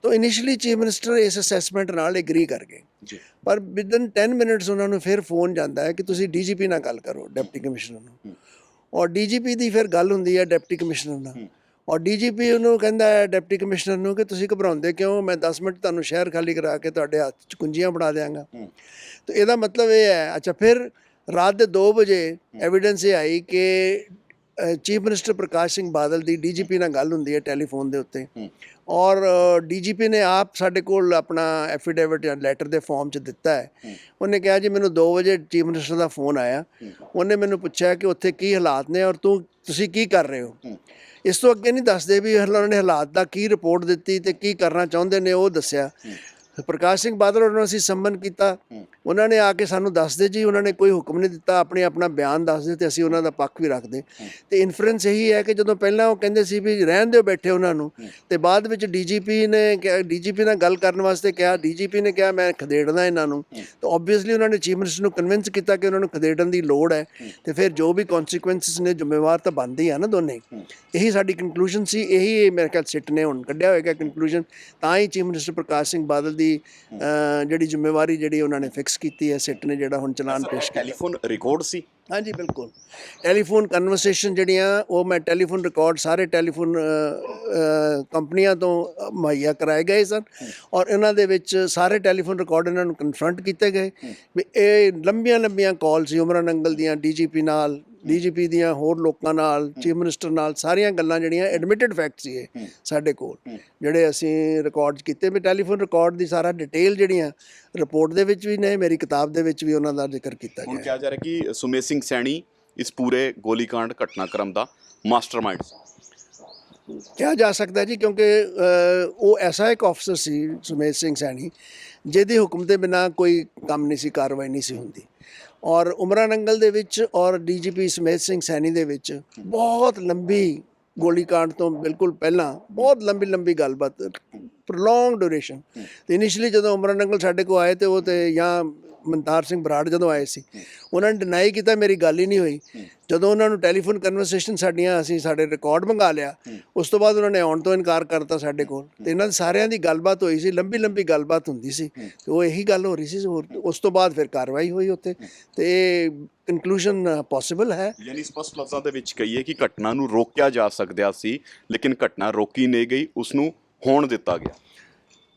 ਤਾਂ ਇਨੀਸ਼ੀਅਲੀ ਚੀਫ ਮਿਨਿਸਟਰ ਇਸ ਅਸੈਸਮੈਂਟ ਨਾਲ ਐਗਰੀ ਕਰ ਗਏ ਜੀ ਪਰ ਵਿਦਨ 10 ਮਿੰਟਸ ਉਹਨਾਂ ਨੂੰ ਫਿਰ ਫੋਨ ਜਾਂਦਾ ਹੈ ਕਿ ਤੁਸੀਂ ਡੀਜੀਪੀ ਨਾਲ ਗੱਲ ਕਰੋ ਡਿਪਟੀ ਕਮਿਸ਼ਨਰ ਨੂੰ ਔਰ ਡੀਜੀਪੀ ਦੀ ਫਿਰ ਗੱਲ ਹੁੰਦੀ ਹੈ ਡਿਪਟੀ ਕਮਿਸ਼ਨਰ ਨਾਲ ਔਰ ਡੀਜੀਪੀ ਉਹਨੂੰ ਕਹਿੰਦਾ ਹੈ ਡਿਪਟੀ ਕਮਿਸ਼ਨਰ ਨੂੰ ਕਿ ਤੁਸੀਂ ਘਬਰਾਉਂਦੇ ਕਿਉਂ ਮੈਂ 10 ਮਿੰਟ ਤੁਹਾਨੂੰ ਸ਼ਹਿਰ ਖਾਲੀ ਕਰਾ ਕੇ ਤੁਹਾਡੇ ਹੱਥ 'ਚ ਕੁੰਜੀਆਂ ਫੜਾ ਦਿਆਂਗਾ ਤਾਂ ਇਹਦਾ ਮਤਲਬ ਇਹ ਹੈ ਅੱਛਾ ਫਿਰ ਰਾਤ ਦੇ 2 ਵਜੇ ਐਵੀਡੈਂਸ ਇਹ ਆਈ ਕਿ ਚੀਫ ਮਿਨਿਸਟਰ ਪ੍ਰਕਾਸ਼ ਸਿੰਘ ਬਾਦਲ ਦੀ ਡੀਜੀਪੀ ਨਾਲ ਗੱਲ ਹੁੰਦੀ ਹੈ ਟੈਲੀਫੋਨ ਦੇ ਉੱਤੇ ਔਰ ਡੀਜੀਪੀ ਨੇ ਆਪ ਸਾਡੇ ਕੋਲ ਆਪਣਾ ਐਫੀਡੇਵਿਟ ਜਾਂ ਲੈਟਰ ਦੇ ਫਾਰਮ 'ਚ ਦਿੱਤਾ ਹੈ ਉਹਨੇ ਕਿਹਾ ਜੀ ਮੈਨੂੰ 2 ਵਜੇ ਚੀਫ ਮਿਨਿਸਟਰ ਦਾ ਫੋਨ ਆਇਆ ਉਹਨੇ ਮੈਨੂੰ ਪੁੱਛਿਆ ਕਿ ਉੱਥੇ ਕੀ ਹਾਲਾਤ ਨੇ ਔਰ ਤੁਸੀਂ ਕੀ ਕਰ ਰਹੇ ਹੋ ਇਸ ਤੋਂ ਅੱਗੇ ਨਹੀਂ ਦੱਸਦੇ ਵੀ ਉਹਨਾਂ ਨੇ ਹਾਲਾਤ ਦਾ ਕੀ ਰਿਪੋਰਟ ਦਿੱਤੀ ਤੇ ਕੀ ਕਰਨਾ ਚਾਹੁੰਦੇ ਨੇ ਉਹ ਦੱਸਿਆ ਪ੍ਰਕਾਸ਼ ਸਿੰਘ ਬਾਦਲ ਉਹਨਾਂ ਨੂੰ ਅਸੀਂ ਸੰਮਨ ਕੀਤਾ ਉਹਨਾਂ ਨੇ ਆ ਕੇ ਸਾਨੂੰ ਦੱਸਦੇ ਜੀ ਉਹਨਾਂ ਨੇ ਕੋਈ ਹੁਕਮ ਨਹੀਂ ਦਿੱਤਾ ਆਪਣਾ ਬਿਆਨ ਦੱਸਦੇ ਤੇ ਅਸੀਂ ਉਹਨਾਂ ਦਾ ਪੱਖ ਵੀ ਰੱਖਦੇ ਤੇ ਇਨਫਰੈਂਸ ਇਹੀ ਹੈ ਕਿ ਜਦੋਂ ਪਹਿਲਾਂ ਉਹ ਕਹਿੰਦੇ ਸੀ ਵੀ ਰਹਿਣ ਦਿਓ ਬੈਠੇ ਉਹਨਾਂ ਨੂੰ ਤੇ ਬਾਅਦ ਵਿੱਚ ਡੀਜੀਪੀ ਨਾਲ ਗੱਲ ਕਰਨ ਵਾਸਤੇ ਕਿਹਾ ਡੀਜੀਪੀ ਨੇ ਕਿਹਾ ਮੈਂ ਖਦੇੜਨਾ ਇਹਨਾਂ ਨੂੰ ਤਾਂ ਆਬਵੀਅਸਲੀ ਉਹਨਾਂ ਨੇ ਚੀਫ ਮਿਨਿਸਟਰ ਨੂੰ ਕਨਵਿੰਸ ਕੀਤਾ ਕਿ ਉਹਨਾਂ ਨੂੰ ਖਦੇੜਨ ਦੀ ਲੋੜ ਹੈ ਤੇ ਫਿਰ ਜੋ ਵੀ ਕਨਸੀਕੁਐਂਸਸ ਨੇ ਜ਼ਿੰਮੇਵਾਰ ਤਾਂ ਬਣਦੇ ਹੀ ਆ ਨਾ ਦੋਨੇ ਇਹੀ ਸਾਡੀ ਕਨਕਲੂਜਨ ਸੀ ਇਹੀ ਮੇਰੇ ਖਿਆਲ ਸਿੱਟ ਨੇ ਹੁਣ ਕੱਢਿਆ ਹੋਏਗਾ ਕਨਕਲੂਜਨ ਤਾਂ ਹੀ ਚੀਫ ਮਿਨਿਸਟਰ ਪ੍ਰਕਾਸ਼ ਸਿੰਘ ਬਾਦਲ ਦੀ ਜਿਹੜੀ ਜ਼ਿੰਮੇਵਾਰੀ ਜਿਹੜੀ ਉਹਨਾਂ ਨੇ ਫਿਕਸ ਕੀਤੀ ਹੈ ਸਿੱਟ ਨੇ ਜਿਹੜਾ ਹੁਣ ਚਲਾਨ ਪੇਸ਼ ਕੀਤਾ ਟੈਲੀਫੋਨ ਰਿਕਾਰਡ ਸੀ ਹਾਂਜੀ ਬਿਲਕੁਲ ਟੈਲੀਫੋਨ ਕਨਵਰਸੇਸ਼ਨ ਜਿਹੜੀਆਂ ਉਹ ਮੈਂ ਟੈਲੀਫੋਨ ਰਿਕਾਰਡ ਸਾਰੇ ਟੈਲੀਫੋਨ ਕੰਪਨੀਆਂ ਤੋਂ ਮੁਹੱਈਆ ਕਰਾਏ ਗਏ ਸਨ ਔਰ ਇਹਨਾਂ ਦੇ ਵਿੱਚ ਸਾਰੇ ਟੈਲੀਫੋਨ ਰਿਕਾਰਡ ਇਹਨਾਂ ਨੂੰ ਕਨਫਰੰਟ ਕੀਤੇ ਗਏ ਵੀ ਇਹ ਲੰਬੀਆਂ ਕਾਲ ਸੀ ਉਮਰਾਂ ਨੰਗਲ ਦੀਆਂ ਡੀਜੀਪੀ ਨਾਲ ਡੀਜੀਪੀ ਦੀਆਂ ਹੋਰ ਲੋਕਾਂ ਨਾਲ ਚੀਫ ਮਿਨਿਸਟਰ ਨਾਲ ਸਾਰੀਆਂ ਗੱਲਾਂ ਜਿਹੜੀਆਂ ਐਡਮਿਟਡ ਫੈਕਟ ਸੀ ਇਹ ਸਾਡੇ ਕੋਲ ਜਿਹੜੇ ਅਸੀਂ ਰਿਕਾਰਡ ਕੀਤੇ ਵੀ ਟੈਲੀਫੋਨ ਰਿਕਾਰਡ ਦੀ ਸਾਰਾ ਡਿਟੇਲ ਜਿਹੜੀਆਂ ਰਿਪੋਰਟ ਦੇ ਵਿੱਚ ਵੀ ਨੇ ਮੇਰੀ ਕਿਤਾਬ ਦੇ ਵਿੱਚ ਵੀ ਉਹਨਾਂ ਦਾ ਜ਼ਿਕਰ ਕੀਤਾ ਗਿਆ ਹੁਣ ਕਿਹਾ ਜਾ ਰਿਹਾ ਕਿ ਸੁਮੇਧ ਸਿੰਘ ਸੈਣੀ ਇਸ ਪੂਰੇ ਗੋਲੀकांड ਘਟਨਾਕ੍ਰਮ ਦਾ ਮਾਸਟਰਮਾਈਂਡ ਕਿਹਾ ਜਾ ਸਕਦਾ ਜੀ ਕਿਉਂਕਿ ਉਹ ਐਸਾ ਇੱਕ ਅਫਸਰ ਸੀ ਸੁਮੇਧ ਸਿੰਘ ਸੈਣੀ ਜਿਹਦੇ ਹੁਕਮ ਦੇ ਬਿਨਾਂ ਕੋਈ ਕੰਮ ਨਹੀਂ ਸੀ ਕਾਰਵਾਈ ਨਹੀਂ ਸੀ ਹੁੰਦੀ ਔਰ ਉਮਰਾ ਨੰਗਲ ਦੇ ਵਿੱਚ ਔਰ ਡੀਜੀਪੀ ਸੁਮੇਧ ਸਿੰਘ ਸੈਣੀ ਦੇ ਵਿੱਚ ਬਹੁਤ ਲੰਬੀ ਗੋਲੀकांड ਤੋਂ ਬਿਲਕੁਲ ਪਹਿਲਾਂ ਬਹੁਤ ਲੰਬੀ ਗੱਲਬਾਤ ਪ੍ਰੋਲੋਂਗ ਡਿਊਰੇਸ਼ਨ ਤੇ ਇਨੀਸ਼ੀਅਲੀ ਜਦੋਂ ਉਮਰਾ ਨੰਗਲ ਸਾਡੇ ਕੋਲ ਆਏ ਤੇ ਉਹ ਤੇ ਜਾਂ ਮਨਤਾਰ ਸਿੰਘ ਬਰਾੜ ਜਦੋਂ ਆਏ ਸੀ ਉਹਨਾਂ ਨੇ ਡਿਨਾਈ ਕੀਤਾ ਮੇਰੀ ਗੱਲ ਹੀ ਨਹੀਂ ਹੋਈ ਜਦੋਂ ਉਹਨਾਂ ਨੂੰ ਟੈਲੀਫੋਨ ਕਨਵਰਸੇਸ਼ਨ ਅਸੀਂ ਸਾਡੇ ਰਿਕਾਰਡ ਮੰਗਾ ਲਿਆ ਉਸ ਤੋਂ ਬਾਅਦ ਉਹਨਾਂ ਨੇ ਆਉਣ ਤੋਂ ਇਨਕਾਰ ਕਰਤਾ ਸਾਡੇ ਕੋਲ ਤੇ ਇਹਨਾਂ ਸਾਰਿਆਂ ਦੀ ਗੱਲਬਾਤ ਹੋਈ ਸੀ ਲੰਬੀ ਗੱਲਬਾਤ ਹੁੰਦੀ ਸੀ ਤੇ ਉਹ ਇਹੀ ਗੱਲ ਹੋ ਰਹੀ ਸੀ ਉਸ ਤੋਂ ਬਾਅਦ ਫਿਰ ਕਾਰਵਾਈ ਹੋਈ ਉੱਥੇ ਤੇ ਇਹ ਕਨਕਲੂਜਨ ਪੋਸੀਬਲ ਹੈ ਯਾਨੀ ਸਪਸ਼ਟ ਲਫ਼ਜ਼ਾਂ ਦੇ ਵਿੱਚ ਕਹੀਏ ਕਿ ਘਟਨਾ ਨੂੰ ਰੋਕਿਆ ਜਾ ਸਕਦਾ ਸੀ ਲੇਕਿਨ ਘਟਨਾ ਰੋਕੀ ਨਹੀਂ ਗਈ ਉਸ ਨੂੰ ਹੋਣ ਦਿੱਤਾ ਗਿਆ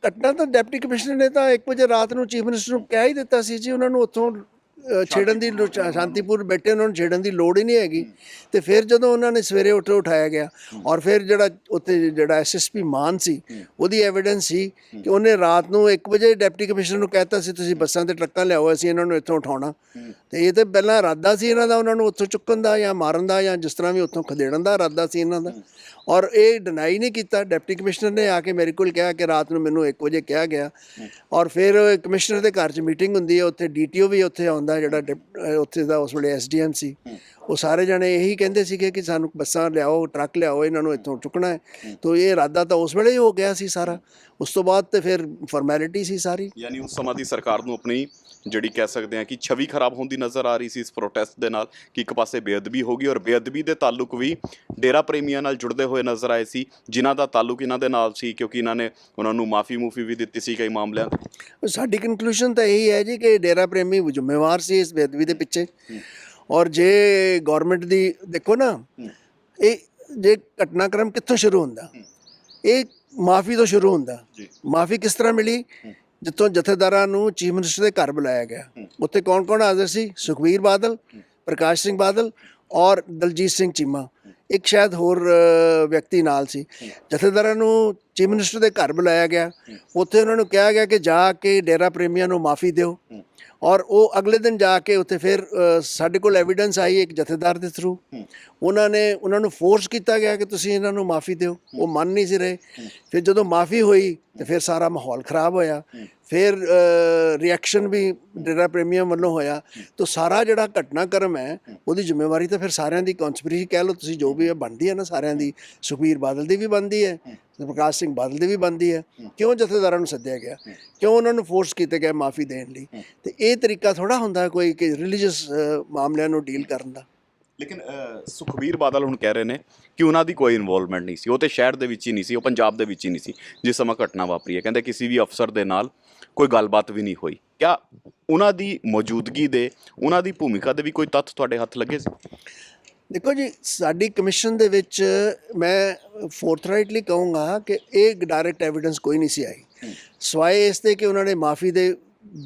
ਘਟਨਾ ਤਾਂ ਡਿਪਟੀ ਕਮਿਸ਼ਨਰ ਨੇ ਤਾਂ 1 ਵਜੇ ਰਾਤ ਨੂੰ ਚੀਫ ਮਿਨਿਸਟਰ ਨੂੰ ਕਹਿ ਹੀ ਦਿੱਤਾ ਸੀ ਜੀ ਉਹਨਾਂ ਨੂੰ ਉੱਥੋਂ ਛੇੜਨ ਦੀ ਸ਼ਾਂਤੀਪੁਰ ਬੈਠੇ ਉਹਨਾਂ ਨੂੰ ਛੇੜਨ ਦੀ ਲੋੜ ਹੀ ਨਹੀਂ ਹੈਗੀ ਤੇ ਫਿਰ ਜਦੋਂ ਉਹਨਾਂ ਨੇ ਸਵੇਰੇ ਉਠਾਇਆ ਗਿਆ ਔਰ ਫਿਰ ਜਿਹੜਾ ਐਸਐਸਪੀ ਮਾਨ ਸੀ ਉਹਦੀ ਐਵੀਡੈਂਸ ਸੀ ਕਿ ਉਹਨੇ ਰਾਤ ਨੂੰ 1 ਵਜੇ ਡਿਪਟੀ ਕਮਿਸ਼ਨਰ ਨੂੰ ਕਹਿਤਾ ਸੀ ਤੁਸੀਂ ਬੱਸਾਂ ਤੇ ਟਰੱਕਾਂ ਲਿਆਓ ਅਸੀਂ ਇਹਨਾਂ ਨੂੰ ਇੱਥੋਂ ਉਠਾਉਣਾ ਤੇ ਇਹ ਤਾਂ ਪਹਿਲਾਂ ਇਰਾਦਾ ਸੀ ਇਹਨਾਂ ਦਾ ਉਹਨਾਂ ਨੂੰ ਉੱਥੋਂ ਚੁੱਕਣ ਦਾ ਜਾਂ ਮਾਰਨ ਦਾ ਜਾਂ ਜਿਸ ਤਰ੍ਹਾਂ ਵੀ ਉੱਥੋਂ ਖਦੇੜਨ ਦਾ ਇਰਾਦਾ ਸੀ ਇਹਨਾਂ ਦਾ ਔਰ ਇਹ ਡਿਨਾਈ ਨਹੀਂ ਕੀਤਾ ਡਿਪਟੀ ਕਮਿਸ਼ਨਰ ਨੇ ਆ ਕੇ ਮੇਰੇ ਕੋਲ ਕਿਹਾ ਕਿ ਰਾਤ ਨੂੰ ਮੈਨੂੰ 1 ਵਜੇ ਕਿਹਾ ਗਿਆ ਔਰ ਫਿਰ ਕਮਿਸ਼ਨਰ ਦੇ ਘਰ 'ਚ ਮੀਟਿੰਗ ਹੁੰਦੀ ਹੈ ਉੱਥੇ ਡੀਟੀਓ ਵੀ ਉੱਥੇ ਆਉਂਦਾ ਜਿਹੜਾ ਉੱਥੇ ਦਾ ਉਸ ਵੇਲੇ ਐਸਡੀਐਮ ਸੀ ਉਹ ਸਾਰੇ ਜਣੇ ਇਹੀ ਕਹਿੰਦੇ ਸੀਗੇ ਕਿ ਸਾਨੂੰ ਬੱਸਾਂ ਲਿਆਓ ਟਰੱਕ ਲਿਆਓ ਇਹਨਾਂ ਨੂੰ ਇੱਥੋਂ ਚੁੱਕਣਾ ਹੈ ਤਾਂ ਇਹ ਇਰਾਦਾ ਤਾਂ ਉਸ ਵੇਲੇ ਹੀ ਹੋ ਗਿਆ ਸੀ ਸਾਰਾ ਉਸ ਤੋਂ ਬਾਅਦ ਤੇ ਫਿਰ ਫਾਰਮੈਲਿਟੀ ਸੀ ਸਾਰੀ ਯਾਨੀ ਉਸ ਸਮਾਂ ਦੀ ਸਰਕਾਰ ਨੂੰ ਆਪਣੀ ਜਿਹੜੀ ਕਹਿ ਸਕਦੇ ਹਾਂ ਕਿ ਛਵੀ ਖਰਾਬ ਹੁੰਦੀ ਨਜ਼ਰ ਆ ਰਹੀ ਸੀ ਇਸ ਪ੍ਰੋਟੈਸਟ ਦੇ ਨਾਲ ਕਿ ਇੱਕ ਪਾਸੇ ਬੇਅਦਬੀ ਹੋ ਗਈ ਔਰ ਬੇਅਦਬੀ ਦੇ ਤਾਲੁਕ ਵੀ ਡੇਰਾ ਪ੍ਰੇਮੀਆਂ ਨਾਲ ਜੁੜਦੇ ਹੋਏ ਨਜ਼ਰ ਆਏ ਸੀ ਜਿਨ੍ਹਾਂ ਦਾ ਤਾਲੁਕ ਇਹਨਾਂ ਦੇ ਨਾਲ ਸੀ ਕਿਉਂਕਿ ਇਹਨਾਂ ਨੇ ਉਹਨਾਂ ਨੂੰ ਮਾਫੀ ਵੀ ਦਿੱਤੀ ਸੀ ਕਈ ਮਾਮਲਿਆਂ ਸਾਡੀ ਕਨਕਲੂਜਨ ਤਾਂ ਇਹੀ ਹੈ ਜੀ ਕਿ ਡੇਰਾ ਪ੍ਰੇਮੀ ਜ਼ਿੰਮੇਵਾਰ ਸੀ ਇਸ ਬੇਅਦਬੀ ਦੇ ਪਿੱਛੇ ਔਰ ਜੇ ਗੌਰਮੈਂਟ ਦੀ ਦੇਖੋ ਨਾ ਇਹ ਜੇ ਘਟਨਾਕ੍ਰਮ ਕਿੱਥੋਂ ਸ਼ੁਰੂ ਹੁੰਦਾ ਇਹ ਮਾਫੀ ਤੋਂ ਸ਼ੁਰੂ ਹੁੰਦਾ ਮਾਫੀ ਕਿਸ ਤਰ੍ਹਾਂ ਮਿਲੀ ਜਿੱਥੋਂ ਜਥੇਦਾਰਾਂ ਨੂੰ ਚੀਫ ਮਿਨਿਸਟਰ ਦੇ ਘਰ ਬੁਲਾਇਆ ਗਿਆ ਉੱਥੇ ਕੌਣ ਹਾਜ਼ਰ ਸੀ ਸੁਖਬੀਰ ਬਾਦਲ ਪ੍ਰਕਾਸ਼ ਸਿੰਘ ਬਾਦਲ ਔਰ ਦਲਜੀਤ ਸਿੰਘ ਚੀਮਾ ਇੱਕ ਸ਼ਾਇਦ ਹੋਰ ਵਿਅਕਤੀ ਨਾਲ ਸੀ ਜਥੇਦਾਰਾਂ ਨੂੰ ਚੀਫ ਮਿਨਿਸਟਰ ਦੇ ਘਰ ਬੁਲਾਇਆ ਗਿਆ ਉੱਥੇ ਉਹਨਾਂ ਨੂੰ ਕਿਹਾ ਗਿਆ ਕਿ ਜਾ ਕੇ ਡੇਰਾ ਪ੍ਰੇਮੀਆਂ ਨੂੰ ਮਾਫੀ ਦਿਓ ਔਰ ਉਹ ਅਗਲੇ ਦਿਨ ਜਾ ਕੇ ਉੱਥੇ ਫਿਰ ਸਾਡੇ ਕੋਲ ਐਵੀਡੈਂਸ ਆਈ ਇੱਕ ਜਥੇਦਾਰ ਦੇ ਥਰੂ, ਉਹਨਾਂ ਨੂੰ ਫੋਰਸ ਕੀਤਾ ਗਿਆ ਕਿ ਤੁਸੀਂ ਇਹਨਾਂ ਨੂੰ ਮਾਫੀ ਦਿਓ, ਉਹ ਮੰਨ ਨਹੀਂ ਸੀ ਰਹੇ। ਫਿਰ ਜਦੋਂ ਮਾਫੀ ਹੋਈ ਤੇ ਫਿਰ ਸਾਰਾ ਮਾਹੌਲ ਖਰਾਬ ਹੋਇਆ, ਫਿਰ ਰਿਐਕਸ਼ਨ ਵੀ ਡੇਰਾ ਪ੍ਰੇਮੀਆਂ ਵੱਲੋਂ ਹੋਇਆ। ਤਾਂ ਸਾਰਾ ਜਿਹੜਾ ਘਟਨਾਕ੍ਰਮ ਹੈ ਉਹਦੀ ਜ਼ਿੰਮੇਵਾਰੀ ਤਾਂ ਫਿਰ ਸਾਰਿਆਂ ਦੀ, ਕਨਸਪੀਰੇਸੀ ਕਹਿ ਲਓ ਤੁਸੀਂ, ਜੋ ਵੀ ਹੈ ਬਣਦੀ ਹੈ ਨਾ ਸਾਰਿਆਂ ਦੀ। ਸੁਖਬੀਰ ਬਾਦਲ ਦੀ ਵੀ ਬਣਦੀ ਹੈ, ਪ੍ਰਕਾਸ਼ ਸਿੰਘ ਬਾਦਲ ਦੀ ਵੀ ਬਣਦੀ ਹੈ। ਕਿਉਂ ਜਥੇਦਾਰਾਂ ਨੂੰ ਸੱਦਿਆ ਗਿਆ, ਕਿਉਂ ਉਹਨਾਂ ਨੂੰ ਫੋਰਸ ਕੀਤੇ ਗਿਆ ਮਾਫੀ ਦੇਣ ਲਈ? ਤੇ ਇਹ ਤਰੀਕਾ ਥੋੜਾ ਹੁੰਦਾ ਕੋਈ ਕਿ ਰਿਲੀਜੀਅਸ ਮਾਮਲਿਆਂ ਨੂੰ ਡੀਲ ਕਰਨ ਦਾ। ਲੇਕਿਨ ਸੁਖਬੀਰ ਬਾਦਲ ਹੁਣ ਕਹਿ ਰਹੇ ਨੇ ਕਿ ਉਹਨਾਂ ਦੀ ਕੋਈ ਇਨਵੋਲਵਮੈਂਟ ਨਹੀਂ ਸੀ, ਉਹ ਤੇ ਸ਼ਹਿਰ ਦੇ ਵਿੱਚ ਹੀ ਨਹੀਂ ਸੀ, ਉਹ ਪੰਜਾਬ ਦੇ ਵਿੱਚ ਹੀ ਨਹੀਂ ਸੀ ਜਿਸ ਸਮਾਂ ਘਟਨਾ ਵਾਪਰੀ ਹੈ। ਕਹਿੰਦੇ ਕਿਸੇ ਵੀ ਅਫਸਰ ਦੇ ਨਾਲ ਕੋਈ ਗੱਲਬਾਤ ਵੀ ਨਹੀਂ ਹੋਈ। ਕਿਆ ਉਹਨਾਂ ਦੀ ਮੌਜੂਦਗੀ ਦੇ, ਉਹਨਾਂ ਦੀ ਭੂਮਿਕਾ ਦੇ ਵੀ ਕੋਈ ਤੱਥ ਤੁਹਾਡੇ ਹੱਥ ਲੱਗੇ ਸੀ? ਦੇਖੋ ਜੀ, ਸਾਡੀ ਕਮਿਸ਼ਨ ਦੇ ਵਿੱਚ ਮੈਂ ਫੋਰਥਰਾਈਟਲੀ ਕਹੂੰਗਾ ਕਿ ਇਹ ਡਾਇਰੈਕਟ ਐਵੀਡੈਂਸ ਕੋਈ ਨਹੀਂ ਸੀ ਆਈ, ਸਵਾਏ ਇਸ ਤੇ ਕਿ ਉਹਨਾਂ ਨੇ ਮਾਫੀ ਦੇ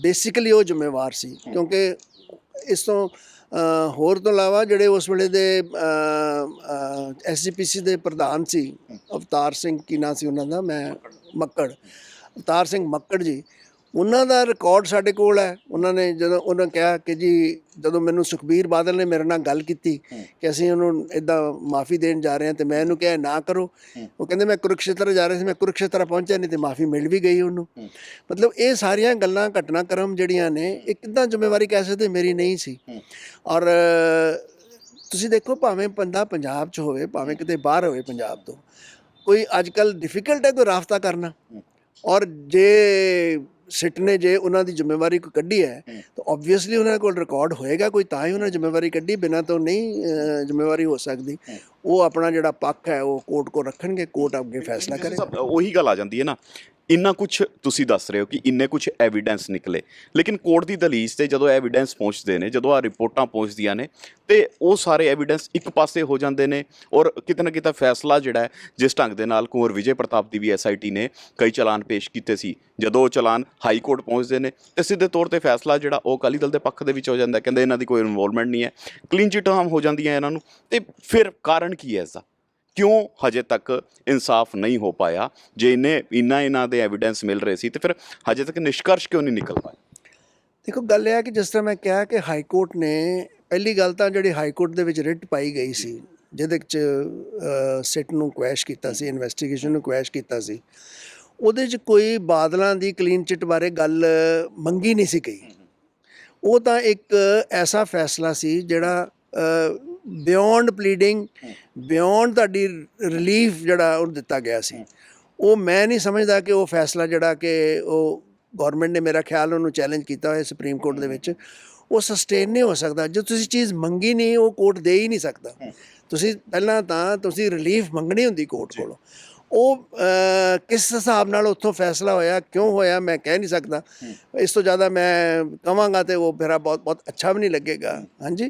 ਬੇਸਿਕਲੀ ਉਹ ਜ਼ਿੰਮੇਵਾਰ ਸੀ। ਕਿਉਂਕਿ ਇਸ ਤੋਂ ਹੋਰ ਤੋਂ ਇਲਾਵਾ ਜਿਹੜੇ ਉਸ ਵੇਲੇ ਦੇ SGPC ਦੇ ਪ੍ਰਧਾਨ ਸੀ, ਅਵਤਾਰ ਸਿੰਘ, ਕੀ ਨਾਂ ਸੀ ਉਹਨਾਂ ਦਾ, ਮੱਕੜ, ਅਵਤਾਰ ਸਿੰਘ ਮੱਕੜ ਜੀ, ਉਹਨਾਂ ਦਾ ਰਿਕਾਰਡ ਸਾਡੇ ਕੋਲ ਹੈ। ਉਹਨਾਂ ਨੇ ਜਦੋਂ ਉਹਨਾਂ ਕਿਹਾ ਕਿ ਜੀ, ਜਦੋਂ ਮੈਨੂੰ ਸੁਖਬੀਰ ਬਾਦਲ ਨੇ ਮੇਰੇ ਨਾਲ ਗੱਲ ਕੀਤੀ ਕਿ ਅਸੀਂ ਉਹਨੂੰ ਇੱਦਾਂ ਮਾਫੀ ਦੇਣ ਜਾ ਰਹੇ ਹਾਂ, ਤੇ ਮੈਂ ਇਹਨੂੰ ਕਿਹਾ ਨਾ ਕਰੋ। ਉਹ ਕਹਿੰਦੇ ਮੈਂ ਕੁਰੂਕਸ਼ੇਤਰ ਜਾ ਰਿਹਾ ਸੀ, ਮੈਂ ਕੁਰੂਕਸ਼ੇਤਰ ਪਹੁੰਚਿਆ ਨਹੀਂ ਤੇ ਮਾਫੀ ਮਿਲ ਵੀ ਗਈ ਉਹਨੂੰ। ਮਤਲਬ ਇਹ ਸਾਰੀਆਂ ਗੱਲਾਂ, ਘਟਨਾਕ੍ਰਮ ਜਿਹੜੀਆਂ ਨੇ, ਇਹ ਕਿੱਦਾਂ ਜ਼ਿੰਮੇਵਾਰੀ ਕਹਿ ਸਕਦੇ ਮੇਰੀ ਨਹੀਂ ਸੀ। ਔਰ ਤੁਸੀਂ ਦੇਖੋ, ਭਾਵੇਂ ਬੰਦਾ ਪੰਜਾਬ 'ਚ ਹੋਵੇ, ਭਾਵੇਂ ਕਿਤੇ ਬਾਹਰ ਹੋਵੇ ਪੰਜਾਬ ਤੋਂ, ਕੋਈ ਅੱਜ ਕੱਲ੍ਹ ਡਿਫਿਕਲਟ ਹੈ ਕੋਈ ਰਾਬਤਾ ਕਰਨਾ। ਔਰ ਜੇ ਸਿੱਟ ਨੇ ਜੇ ਉਹਨਾਂ ਦੀ ਜ਼ਿੰਮੇਵਾਰੀ ਕੋਈ ਕੱਢੀ ਹੈ ਤਾਂ ਓਬਵੀਅਸਲੀ ਉਹਨਾਂ ਕੋਲ ਰਿਕਾਰਡ ਹੋਏਗਾ ਕੋਈ, ਤਾਂ ਹੀ ਉਹਨਾਂ ਜ਼ਿੰਮੇਵਾਰੀ ਕੱਢੀ, ਬਿਨਾਂ ਤੋਂ ਨਹੀਂ ਜ਼ਿੰਮੇਵਾਰੀ ਹੋ ਸਕਦੀ। ਉਹ ਆਪਣਾ ਜਿਹੜਾ ਪੱਖ ਹੈ ਉਹ ਕੋਰਟ ਕੋਲ ਰੱਖਣਗੇ, ਕੋਰਟ ਅੱਗੇ ਫੈਸਲਾ ਕਰੇ। ਉਹੀ ਗੱਲ ਆ ਜਾਂਦੀ ਹੈ ਨਾ, ਇੰਨਾ ਕੁਛ ਤੁਸੀਂ ਦੱਸ ਰਹੇ ਹੋ ਕਿ ਇੰਨੇ ਕੁਛ ਐਵੀਡੈਂਸ ਨਿਕਲੇ, ਲੇਕਿਨ ਕੋਰਟ ਦੀ ਦਲੀਲ ਤੇ ਜਦੋਂ ਐਵੀਡੈਂਸ ਪਹੁੰਚਦੇ ਨੇ, ਜਦੋਂ ਆ ਰਿਪੋਰਟਾਂ ਪਹੁੰਚਦੀਆਂ ਨੇ, ਤੇ ਉਹ ਸਾਰੇ ਐਵੀਡੈਂਸ ਇੱਕ ਪਾਸੇ ਹੋ ਜਾਂਦੇ ਨੇ। ਔਰ ਕਿਤੇ ਨਾ ਕਿਤੇ ਫੈਸਲਾ ਜਿਹੜਾ ਹੈ, ਜਿਸ ਢੰਗ ਦੇ ਨਾਲ ਕੁੰਵਰ ਵਿਜੇ ਪ੍ਰਤਾਪ ਦੀ ਵੀ SIT ਨੇ ਕਈ ਚਲਾਨ ਪੇਸ਼ ਕੀਤੇ ਸੀ, ਜਦੋਂ ਉਹ ਚਲਾਨ ਹਾਈ ਕੋਰਟ ਪਹੁੰਚਦੇ ਨੇ ਤੇ ਸਿੱਧੇ ਤੌਰ ਤੇ ਫੈਸਲਾ ਜਿਹੜਾ ਉਹ ਅਕਾਲੀ ਦਲ ਦੇ ਪੱਖ ਦੇ ਵਿੱਚ ਹੋ ਜਾਂਦਾ। ਕਹਿੰਦੇ ਇਹਨਾਂ ਦੀ ਕੋਈ ਇਨਵੋਲਵਮੈਂਟ ਨਹੀਂ ਹੈ, ਕਲੀਨ ਚਿੱਟ ਹੋ ਜਾਂਦੀਆਂ ਇਹਨਾਂ ਨੂੰ। ਤੇ ਫਿਰ ਕਾਰਨ ਕੀ ਹੈ ਇਸਦਾ? ਕਿਉਂ ਹਜੇ ਤੱਕ ਇਨਸਾਫ ਨਹੀਂ ਹੋ ਪਾਇਆ? ਜੇ ਇਹਨਾਂ ਦੇ ਐਵੀਡੈਂਸ ਮਿਲ ਰਹੇ ਸੀ ਤੇ ਫਿਰ ਹਜੇ ਤੱਕ ਨਿਸ਼ਕਰਸ਼ ਕਿਉਂ ਨਹੀਂ ਨਿਕਲ ਪਾਏ? ਦੇਖੋ, ਗੱਲ ਇਹ ਹੈ ਕਿ ਜਿਸ ਤਰ੍ਹਾਂ ਮੈਂ ਕਿਹਾ ਕਿ ਹਾਈ ਕੋਰਟ ਨੇ, ਪਹਿਲੀ ਗੱਲ ਤਾਂ ਜਿਹੜੀ ਹਾਈ ਕੋਰਟ ਦੇ ਵਿੱਚ ਰਿਟ ਪਾਈ ਗਈ ਸੀ, ਜਿਹਦੇ 'ਚ ਸਿੱਟ ਨੂੰ ਕੁਐਸ਼ ਕੀਤਾ ਸੀ, ਇਨਵੈਸਟੀਗੇਸ਼ਨ ਨੂੰ ਕੁਐਸ਼ ਕੀਤਾ ਸੀ, ਉਹਦੇ 'ਚ ਕੋਈ ਬਾਦਲਾਂ ਦੀ ਕਲੀਨ ਚਿੱਟ ਬਾਰੇ ਗੱਲ ਮੰਗੀ ਨਹੀਂ ਸੀ ਗਈ। ਉਹ ਤਾਂ ਇੱਕ ਐਸਾ ਫੈਸਲਾ ਸੀ ਜਿਹੜਾ ਬਿਯੋਂਡ ਪਲੀਡਿੰਗ, ਬਿਯੋਂਡ ਤੁਹਾਡੀ ਰਿਲੀਫ ਜਿਹੜਾ ਉਹ ਦਿੱਤਾ ਗਿਆ ਸੀ। ਉਹ ਮੈਂ ਨਹੀਂ ਸਮਝਦਾ ਕਿ ਉਹ ਫੈਸਲਾ ਜਿਹੜਾ ਕਿ ਉਹ ਗੌਰਮੈਂਟ ਨੇ, ਮੇਰਾ ਖਿਆਲ ਉਹਨੂੰ ਚੈਲੰਜ ਕੀਤਾ ਹੋਇਆ ਸੁਪਰੀਮ ਕੋਰਟ ਦੇ ਵਿੱਚ, ਉਹ ਸਸਟੇਨ ਨਹੀਂ ਹੋ ਸਕਦਾ। ਜੇ ਤੁਸੀਂ ਚੀਜ਼ ਮੰਗੀ ਨਹੀਂ, ਉਹ ਕੋਰਟ ਦੇ ਹੀ ਨਹੀਂ ਸਕਦਾ। ਤੁਸੀਂ ਪਹਿਲਾਂ ਤਾਂ ਤੁਸੀਂ ਰਿਲੀਫ ਮੰਗਣੀ ਹੁੰਦੀ ਕੋਰਟ ਕੋਲੋਂ। ਉਹ ਕਿਸ ਹਿਸਾਬ ਨਾਲ ਉੱਥੋਂ ਫੈਸਲਾ ਹੋਇਆ, ਕਿਉਂ ਹੋਇਆ, ਮੈਂ ਕਹਿ ਨਹੀਂ ਸਕਦਾ। ਇਸ ਤੋਂ ਜ਼ਿਆਦਾ ਮੈਂ ਕਹਾਂਗਾ ਤੇ ਉਹ ਮੇਰਾ ਬਹੁਤ ਅੱਛਾ ਵੀ ਨਹੀਂ ਲੱਗੇਗਾ। ਹਾਂਜੀ,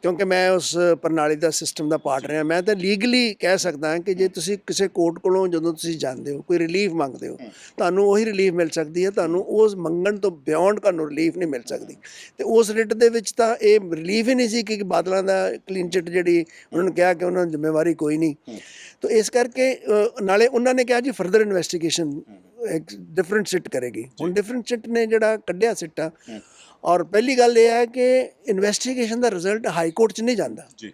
ਕਿਉਂਕਿ ਮੈਂ ਉਸ ਪ੍ਰਣਾਲੀ ਦਾ, ਸਿਸਟਮ ਦਾ ਪਾਰਟ ਰਿਹਾ। ਮੈਂ ਤਾਂ ਲੀਗਲੀ ਕਹਿ ਸਕਦਾ ਕਿ ਜੇ ਤੁਸੀਂ ਕਿਸੇ ਕੋਰਟ ਕੋਲੋਂ ਜਦੋਂ ਤੁਸੀਂ ਜਾਂਦੇ ਹੋ, ਕੋਈ ਰਿਲੀਫ ਮੰਗਦੇ ਹੋ, ਤੁਹਾਨੂੰ ਉਹੀ ਰਿਲੀਫ ਮਿਲ ਸਕਦੀ ਹੈ, ਤੁਹਾਨੂੰ ਉਸ ਮੰਗਣ ਤੋਂ ਬਿਯੋਂਡ ਤੁਹਾਨੂੰ ਰਿਲੀਫ ਨਹੀਂ ਮਿਲ ਸਕਦੀ। ਤੇ ਉਸ ਰਿਟ ਦੇ ਵਿੱਚ ਤਾਂ ਇਹ ਰਿਲੀਫ ਹੀ ਨਹੀਂ ਸੀ ਕਿ ਬਾਦਲਾਂ ਦਾ ਕਲੀਨ ਚਿੱਟ ਜਿਹੜੀ ਉਹਨਾਂ ਨੂੰ ਕਿਹਾ ਕਿ ਉਹਨਾਂ ਦੀ ਜ਼ਿੰਮੇਵਾਰੀ ਕੋਈ ਨਹੀਂ। ਤਾਂ ਇਸ ਕਰਕੇ ਨਾਲੇ ਉਹਨਾਂ ਨੇ ਕਿਹਾ ਜੀ ਫਰਦਰ ਇਨਵੈਸਟੀਗੇਸ਼ਨ ਇੱਕ ਡਿਫਰੈਂਟ ਸਿੱਟ ਕਰੇਗੀ। ਹੁਣ ਡਿਫਰੈਂਟ ਸਿੱਟ ਨੇ ਜਿਹੜਾ ਕੱਢਿਆ ਸਿੱਟਾ, ਔਰ ਪਹਿਲੀ ਗੱਲ ਇਹ ਹੈ ਕਿ ਇਨਵੈਸਟੀਗੇਸ਼ਨ ਦਾ ਰਿਜ਼ਲਟ ਹਾਈ ਕੋਰਟ 'ਚ ਨਹੀਂ ਜਾਂਦਾ ਜੀ,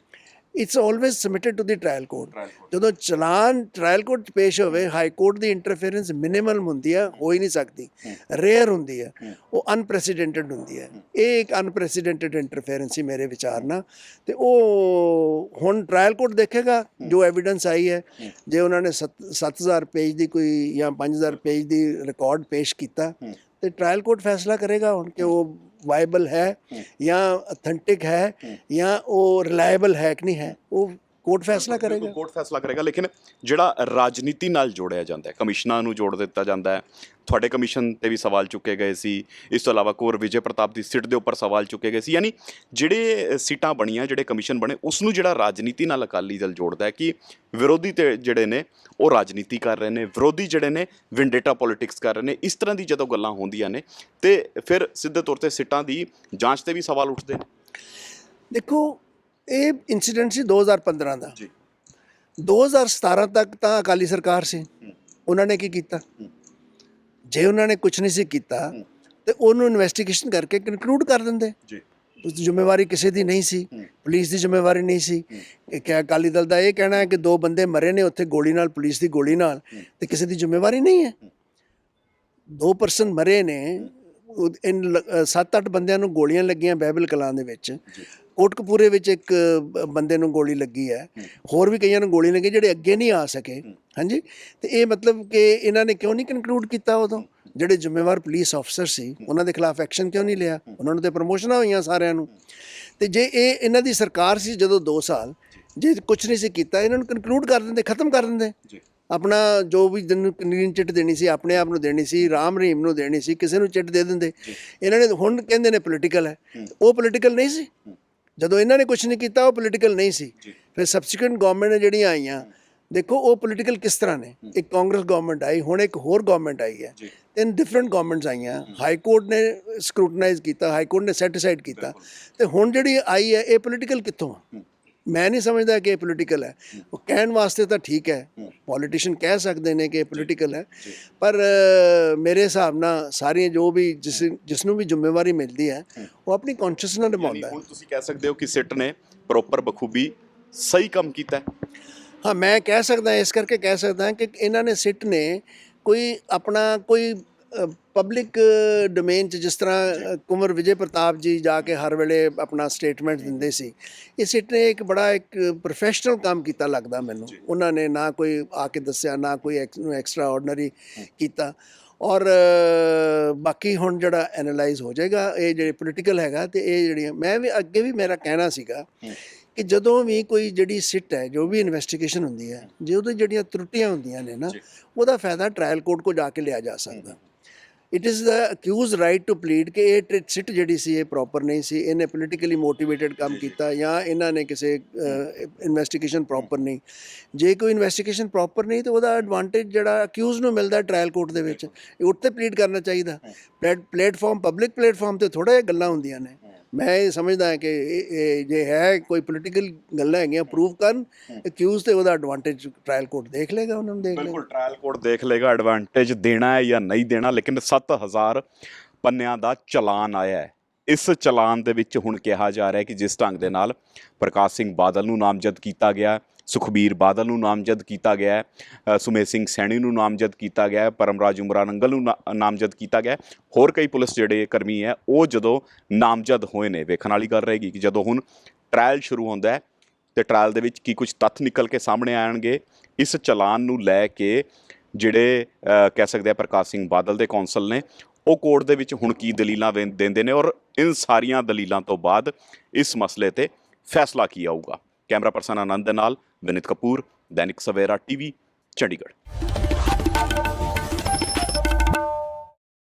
it's always submitted to the trial court. ਜਦੋਂ ਚਲਾਨ ਟ੍ਰਾਇਲ ਕੋਰਟ 'ਚ ਪੇਸ਼ ਹੋਵੇ, ਹਾਈ ਕੋਰਟ ਦੀ ਇੰਟਰਫੇਰੈਂਸ ਮਿਨੀਮਲ ਹੁੰਦੀ ਹੈ, ਹੋ ਹੀ ਨਹੀਂ ਸਕਦੀ, ਰੇਅਰ ਹੁੰਦੀ ਹੈ, ਉਹ ਅਨਪ੍ਰੈਸੀਡੈਂਟਡ ਹੁੰਦੀ ਹੈ। ਇਹ ਇੱਕ ਅਨਪ੍ਰੈਸੀਡੈਂਟਡ ਇੰਟਰਫੇਰੈਂਸ ਸੀ ਮੇਰੇ ਵਿਚਾਰ ਨਾਲ। ਤੇ ਉਹ ਹੁਣ ਟ੍ਰਾਇਲ ਕੋਰਟ ਦੇਖੇਗਾ ਜੋ ਐਵੀਡੈਂਸ ਆਈ ਹੈ। ਜੇ ਉਹਨਾਂ ਨੇ 7000 ਪੇਜ ਦੀ ਕੋਈ ਜਾਂ 5000 ਪੇਜ ਦੀ ਰਿਕਾਰਡ ਪੇਸ਼ ਕੀਤਾ ਤੇ ਟ੍ਰਾਇਲ ਕੋਰਟ ਫੈਸਲਾ ਕਰੇਗਾ ਹੁਣ ਕਿ ਉਹ ਵਾਇਬਲ ਹੈ ਜਾਂ ਅਥੈਂਟਿਕ ਹੈ ਜਾਂ ਉਹ ਰਿਲਾਇਬਲ ਹੈ ਕਿ ਨਹੀਂ ਹੈ। ਉਹ ਕੋਰਟ ਫੈਸਲਾ ਕਰੇਗਾ। ਲੇਕਿਨ ਜਿਹੜਾ ਰਾਜਨੀਤੀ ਨਾਲ ਜੋੜਿਆ ਜਾਂਦਾ ਹੈ, ਕਮਿਸ਼ਨਾਂ ਨੂੰ ਜੋੜ ਦਿੱਤਾ ਜਾਂਦਾ ਹੈ। ਤੁਹਾਡੇ ਕਮਿਸ਼ਨ ਤੇ ਵੀ ਸਵਾਲ ਚੁੱਕੇ ਗਏ ਸੀ, ਇਸ ਤੋਂ ਇਲਾਵਾ ਕੁੰਵਰ ਵਿਜੇ ਪ੍ਰਤਾਪ ਦੀ ਸਿੱਟ ਦੇ ਉੱਪਰ ਸਵਾਲ ਚੁੱਕੇ ਗਏ ਸੀ। ਯਾਨੀ ਜਿਹੜੇ ਸੀਟਾਂ ਬਣੀਆਂ, ਜਿਹੜੇ ਕਮਿਸ਼ਨ ਬਣੇ, ਉਸ ਨੂੰ ਜਿਹੜਾ ਰਾਜਨੀਤੀ ਨਾਲ ਅਕਾਲੀ ਦਲ ਜੋੜਦਾ ਹੈ ਕਿ ਵਿਰੋਧੀ ਤੇ ਜਿਹੜੇ ਨੇ ਉਹ ਰਾਜਨੀਤੀ ਕਰ ਰਹੇ ਨੇ, ਵਿਰੋਧੀ ਜਿਹੜੇ ਨੇ ਵਿੰਡੇਟਾ ਪੋਲੀਟਿਕਸ ਕਰ ਰਹੇ ਨੇ। ਇਸ ਤਰ੍ਹਾਂ ਦੀ ਜਦੋਂ ਗੱਲਾਂ ਹੁੰਦੀਆਂ ਨੇ ਤੇ ਫਿਰ ਸਿੱਧੇ ਤੌਰ ਤੇ ਸਿੱਟਾਂ ਦੀ ਜਾਂਚ ਤੇ ਵੀ ਸਵਾਲ ਉੱਠਦੇ ਨੇ। ਦੇਖੋ, ਇਹ ਇਨਸੀਡੈਂਟ ਸੀ 2015 ਦਾ ਜੀ। 2017 ਤੱਕ ਤਾਂ ਅਕਾਲੀ ਸਰਕਾਰ ਸੀ। ਉਹਨਾਂ ਨੇ ਕੀ ਕੀਤਾ? ਜੇ ਉਹਨਾਂ ਨੇ ਕੁਝ ਨਹੀਂ ਸੀ ਕੀਤਾ, ਤੇ ਉਹਨੂੰ ਇਨਵੈਸਟੀਗੇਸ਼ਨ ਕਰਕੇ ਕਨਕਲੂਡ ਕਰ ਦਿੰਦੇ ਜੀ ਉਸ ਦੀ ਜ਼ਿੰਮੇਵਾਰੀ ਕਿਸੇ ਦੀ ਨਹੀਂ ਸੀ, ਪੁਲਿਸ ਦੀ ਜ਼ਿੰਮੇਵਾਰੀ ਨਹੀਂ ਸੀ। ਕਿ ਅਕਾਲੀ ਦਲ ਦਾ ਇਹ ਕਹਿਣਾ ਹੈ ਕਿ 2 ਬੰਦੇ ਮਰੇ ਨੇ ਉੱਥੇ ਗੋਲੀ ਨਾਲ, ਪੁਲਿਸ ਦੀ ਗੋਲੀ ਨਾਲ, ਤੇ ਕਿਸੇ ਦੀ ਜ਼ਿੰਮੇਵਾਰੀ ਨਹੀਂ ਹੈ। 2 ਪਰਸਨ ਮਰੇ ਨੇ, 7-8 ਬੰਦਿਆਂ ਨੂੰ ਗੋਲੀਆਂ ਲੱਗੀਆਂ ਬਹਿਬਲ ਕਲਾਂ ਦੇ ਵਿੱਚ, ਕੋਟਕਪੂਰੇ ਵਿੱਚ ਇੱਕ ਬੰਦੇ ਨੂੰ ਗੋਲੀ ਲੱਗੀ ਹੈ, ਹੋਰ ਵੀ ਕਈਆਂ ਨੂੰ ਗੋਲੀ ਲੱਗੀ ਜਿਹੜੇ ਅੱਗੇ ਨਹੀਂ ਆ ਸਕੇ। ਹਾਂਜੀ, ਤੇ ਇਹ ਮਤਲਬ ਕਿ ਇਹਨਾਂ ਨੇ ਕਿਉਂ ਨਹੀਂ ਕਨਕਲੂਡ ਕੀਤਾ ਉਦੋਂ? ਜਿਹੜੇ ਜ਼ਿੰਮੇਵਾਰ ਪੁਲਿਸ ਅਫਸਰ ਸੀ ਉਹਨਾਂ ਦੇ ਖਿਲਾਫ ਐਕਸ਼ਨ ਕਿਉਂ ਨਹੀਂ ਲਿਆ? ਉਹਨਾਂ ਨੂੰ ਤੇ ਪ੍ਰਮੋਸ਼ਨਾਂ ਹੋਈਆਂ ਸਾਰਿਆਂ ਨੂੰ। ਤੇ ਜੇ ਇਹ ਇਹਨਾਂ ਦੀ ਸਰਕਾਰ ਸੀ ਜਦੋਂ 2 ਸਾਲ, ਜੇ ਕੁਝ ਨਹੀਂ ਸੀ ਕੀਤਾ, ਇਹਨਾਂ ਨੂੰ ਕਨਕਲੂਡ ਕਰ ਦਿੰਦੇ, ਖਤਮ ਕਰ ਦਿੰਦੇ। ਆਪਣਾ ਜੋ ਵੀ ਕਲੀਨ ਚਿੱਟ ਦੇਣੀ ਸੀ ਆਪਣੇ ਆਪ ਨੂੰ ਦੇਣੀ ਸੀ, ਰਾਮ ਰਹੀਮ ਨੂੰ ਦੇਣੀ ਸੀ, ਕਿਸੇ ਨੂੰ ਚਿੱਟ ਦੇ ਦਿੰਦੇ। ਇਹਨਾਂ ਨੇ ਹੁਣ ਕਹਿੰਦੇ ਨੇ ਪੋਲੀਟੀਕਲ ਹੈ, ਉਹ ਪੋਲੀਟੀਕਲ ਨਹੀਂ ਸੀ। ਜਦੋਂ ਇਹਨਾਂ ਨੇ ਕੁਝ ਨਹੀਂ ਕੀਤਾ ਉਹ ਪੋਲੀਟੀਕਲ ਨਹੀਂ ਸੀ। ਫਿਰ ਸਬਸੀਕੁਐਂਟ ਗਵਰਨਮੈਂਟ ਨੇ ਜਿਹੜੀਆਂ ਆਈਆਂ, ਦੇਖੋ ਉਹ ਪੋਲੀਟੀਕਲ ਕਿਸ ਤਰ੍ਹਾਂ ਨੇ। ਇੱਕ ਕਾਂਗਰਸ ਗਵਰਨਮੈਂਟ ਆਈ, ਹੁਣ ਇੱਕ ਹੋਰ ਗਵਰਨਮੈਂਟ ਆਈ ਹੈ, 3 ਡਿਫਰੈਂਟ ਗਵਰਨਮੈਂਟਸ ਆਈਆਂ। ਹਾਈ ਕੋਰਟ ਨੇ ਸਕਰੂਟਨਾਈਜ਼ ਕੀਤਾ, ਹਾਈ ਕੋਰਟ ਨੇ ਸੈਟੀਸਾਈਡ ਕੀਤਾ, ਤੇ ਹੁਣ ਜਿਹੜੀ ਆਈ ਹੈ ਇਹ ਪੋਲੀਟੀਕਲ ਕਿੱਥੋਂ ਆ? ਮੈਂ ਨਹੀਂ ਸਮਝਦਾ ਕਿ ਇਹ ਪੋਲੀਟੀਕਲ ਹੈ। ਉਹ ਕਹਿਣ ਵਾਸਤੇ ਤਾਂ ਠੀਕ ਹੈ, ਪੋਲੀਟੀਸ਼ੀਅਨ ਕਹਿ ਸਕਦੇ ਨੇ ਕਿ ਇਹ ਪੋਲੀਟੀਕਲ ਹੈ, ਪਰ ਮੇਰੇ ਹਿਸਾਬ ਨਾਲ ਸਾਰੀਆਂ ਜੋ ਵੀ ਜਿਸ ਨੂੰ ਵੀ ਜ਼ਿੰਮੇਵਾਰੀ ਮਿਲਦੀ ਹੈ ਉਹ ਆਪਣੀ ਕੌਨਸ਼ੀਅਸ ਨਾਲ ਨਿਭਾਉਂਦਾ ਹੈ। ਹੁਣ ਤੁਸੀਂ ਕਹਿ ਸਕਦੇ ਹੋ ਕਿ ਸਿੱਟ ਨੇ ਪ੍ਰੋਪਰ ਬਖੂਬੀ ਸਹੀ ਕੰਮ ਕੀਤਾ ਹੈ। ਹਾਂ, ਮੈਂ ਕਹਿ ਸਕਦਾ, ਇਸ ਕਰਕੇ ਕਹਿ ਸਕਦਾ ਕਿ ਇਹਨਾਂ ਨੇ ਸਿੱਟ ਨੇ ਕੋਈ ਆਪਣਾ ਕੋਈ ਪਬਲਿਕ ਡੋਮੇਨ 'ਚ, ਜਿਸ ਤਰ੍ਹਾਂ ਕੁੰਵਰ ਵਿਜੇ ਪ੍ਰਤਾਪ ਜੀ ਜਾ ਕੇ ਹਰ ਵੇਲੇ ਆਪਣਾ ਸਟੇਟਮੈਂਟ ਦਿੰਦੇ ਸੀ, ਇਹ ਸਿੱਟ ਨੇ ਇੱਕ ਬੜਾ ਇੱਕ ਪ੍ਰੋਫੈਸ਼ਨਲ ਕੰਮ ਕੀਤਾ ਲੱਗਦਾ ਮੈਨੂੰ। ਉਹਨਾਂ ਨੇ ਨਾ ਕੋਈ ਆ ਕੇ ਦੱਸਿਆ, ਨਾ ਕੋਈ ਐਕਸਟਰਾ ਆਰਡੀਨਰੀ ਕੀਤਾ। ਔਰ ਬਾਕੀ ਹੁਣ ਜਿਹੜਾ ਐਨਾਲਾਈਜ਼ ਹੋ ਜਾਏਗਾ ਇਹ ਜਿਹੜੇ ਪੋਲੀਟੀਕਲ ਹੈਗਾ, ਤੇ ਇਹ ਜਿਹੜੀਆਂ ਮੈਂ ਵੀ ਅੱਗੇ ਵੀ ਮੇਰਾ ਕਹਿਣਾ ਸੀਗਾ ਕਿ ਜਦੋਂ ਵੀ ਕੋਈ ਜਿਹੜੀ ਸਿੱਟ ਹੈ, ਜੋ ਵੀ ਇਨਵੈਸਟੀਗੇਸ਼ਨ ਹੁੰਦੀ ਹੈ, ਜੇ ਉਹਦੇ ਜਿਹੜੀਆਂ ਤਰੁੱਟੀਆਂ ਹੁੰਦੀਆਂ ਨੇ ਨਾ, ਉਹਦਾ ਫਾਇਦਾ ਟ੍ਰਾਇਲ ਕੋਰਟ ਕੋ ਜਾ ਕੇ ਲਿਆ ਜਾ ਸਕਦਾ। It is the accused right to plead ਕਿ ਇਹ ਸਿੱਟ ਜਿਹੜੀ ਸੀ ਇਹ ਪ੍ਰੋਪਰ ਨਹੀਂ ਸੀ, ਇਹਨੇ ਪੋਲੀਟੀਕਲੀ ਮੋਟੀਵੇਟਡ ਕੰਮ ਕੀਤਾ, ਜਾਂ ਇਹਨਾਂ ਨੇ ਕਿਸੇ ਇਨਵੈਸਟੀਗੇਸ਼ਨ ਪ੍ਰੋਪਰ ਨਹੀਂ। ਜੇ ਕੋਈ ਇਨਵੈਸਟੀਗੇਸ਼ਨ ਪ੍ਰੋਪਰ ਨਹੀਂ ਤਾਂ ਉਹਦਾ ਐਡਵਾਂਟੇਜ ਜਿਹੜਾ ਅਕਿਊਜ਼ ਨੂੰ ਮਿਲਦਾ ਟ੍ਰਾਇਲ ਕੋਰਟ ਦੇ ਵਿੱਚ, ਉੱਥੇ ਪਲੀਡ ਕਰਨਾ ਚਾਹੀਦਾ। ਪਲੇਟਫਾਰਮ, ਪਬਲਿਕ ਪਲੇਟਫਾਰਮ ਤੇ ਥੋੜ੍ਹਾ ਜਿਹਾ ਗੱਲਾਂ ਹੁੰਦੀਆਂ ਨੇ। ਮੈਂ ਇਹ ਸਮਝਦਾ ਹਾਂ ਕਿ ਇਹ ਜੇ ਹੈ ਕੋਈ ਪੋਲੀਟੀਕਲ ਗੱਲਾਂ ਹੈਗੀਆਂ ਪ੍ਰੂਵ ਕਰਨ, ਅਕਿਊਜ਼ ਤੇ ਉਹਦਾ ਐਡਵਾਂਟੇਜ ਟ੍ਰਾਇਲ ਕੋਰਟ ਦੇਖ ਲੇਗਾ, ਉਹਨਾਂ ਨੂੰ ਦੇਖ ਲੇਗਾ। ਬਿਲਕੁਲ, ਟ੍ਰਾਇਲ ਕੋਰਟ ਦੇਖ ਲੇਗਾ ਐਡਵਾਂਟੇਜ ਦੇਣਾ ਹੈ ਜਾਂ ਨਹੀਂ ਦੇਣਾ। ਲੇਕਿਨ 7000 ਪੰਨਿਆਂ ਦਾ ਚਲਾਨ ਆਇਆ ਹੈ। ਇਸ ਚਲਾਨ ਦੇ ਵਿੱਚ ਹੁਣ ਕਿਹਾ ਜਾ ਰਿਹਾ ਹੈ ਕਿ ਜਿਸ ਢੰਗ ਦੇ ਨਾਲ ਪ੍ਰਕਾਸ਼ ਸਿੰਘ ਬਾਦਲ ਨੂੰ ਨਾਮਜ਼ਦ ਕੀਤਾ ਗਿਆ, ਸੁਖਬੀਰ ਬਾਦਲ ਨੂੰ ਨਾਮਜ਼ਦ ਕੀਤਾ ਗਿਆ, ਸੁਮੇਧ ਸਿੰਘ ਸੈਣੀ ਨੂੰ ਨਾਮਜ਼ਦ ਕੀਤਾ ਗਿਆ, ਪਰਮਰਾਜ ਉਮਰਾ ਨੰਗਲ ਨੂੰ ਨਾਮਜ਼ਦ ਕੀਤਾ ਗਿਆ, ਹੋਰ ਕਈ ਪੁਲਿਸ ਜਿਹੜੇ ਕਰਮੀ ਹੈ ਉਹ ਜਦੋਂ ਨਾਮਜ਼ਦ ਹੋਏ ਨੇ। ਵੇਖਣ ਵਾਲੀ ਗੱਲ ਰਹੇਗੀ ਕਿ ਜਦੋਂ ਹੁਣ ਟ੍ਰਾਇਲ ਸ਼ੁਰੂ ਹੁੰਦਾ ਹੈ ਤੇ ਟ੍ਰਾਇਲ ਦੇ ਵਿੱਚ ਕੀ ਕੁਝ ਤੱਥ ਨਿਕਲ ਕੇ ਸਾਹਮਣੇ ਆਉਣਗੇ। ਇਸ ਚਲਾਨ ਨੂੰ ਲੈ ਕੇ ਜਿਹੜੇ ਕਹਿ ਸਕਦੇ ਆ ਪ੍ਰਕਾਸ਼ ਸਿੰਘ ਬਾਦਲ ਦੇ ਕੌਂਸਲ ਨੇ, ਉਹ ਕੋਰਟ ਦੇ ਵਿੱਚ ਹੁਣ ਕੀ ਦਲੀਲਾਂ ਦਿੰਦੇ ਨੇ, ਔਰ ਇਨ ਸਾਰੀਆਂ ਦਲੀਲਾਂ ਤੋਂ ਬਾਅਦ ਇਸ ਮਸਲੇ ਤੇ ਫੈਸਲਾ ਕੀ ਆਊਗਾ। ਕੈਮਰਾ ਪਰਸਨ ਆਨੰਦ ਦੇ ਨਾਲ ਵਿਨਿਤ ਕਪੂਰ, ਦੈਨਿਕ ਸਵੇਰਾ ਟੀਵੀ, ਚੰਡੀਗੜ੍ਹ।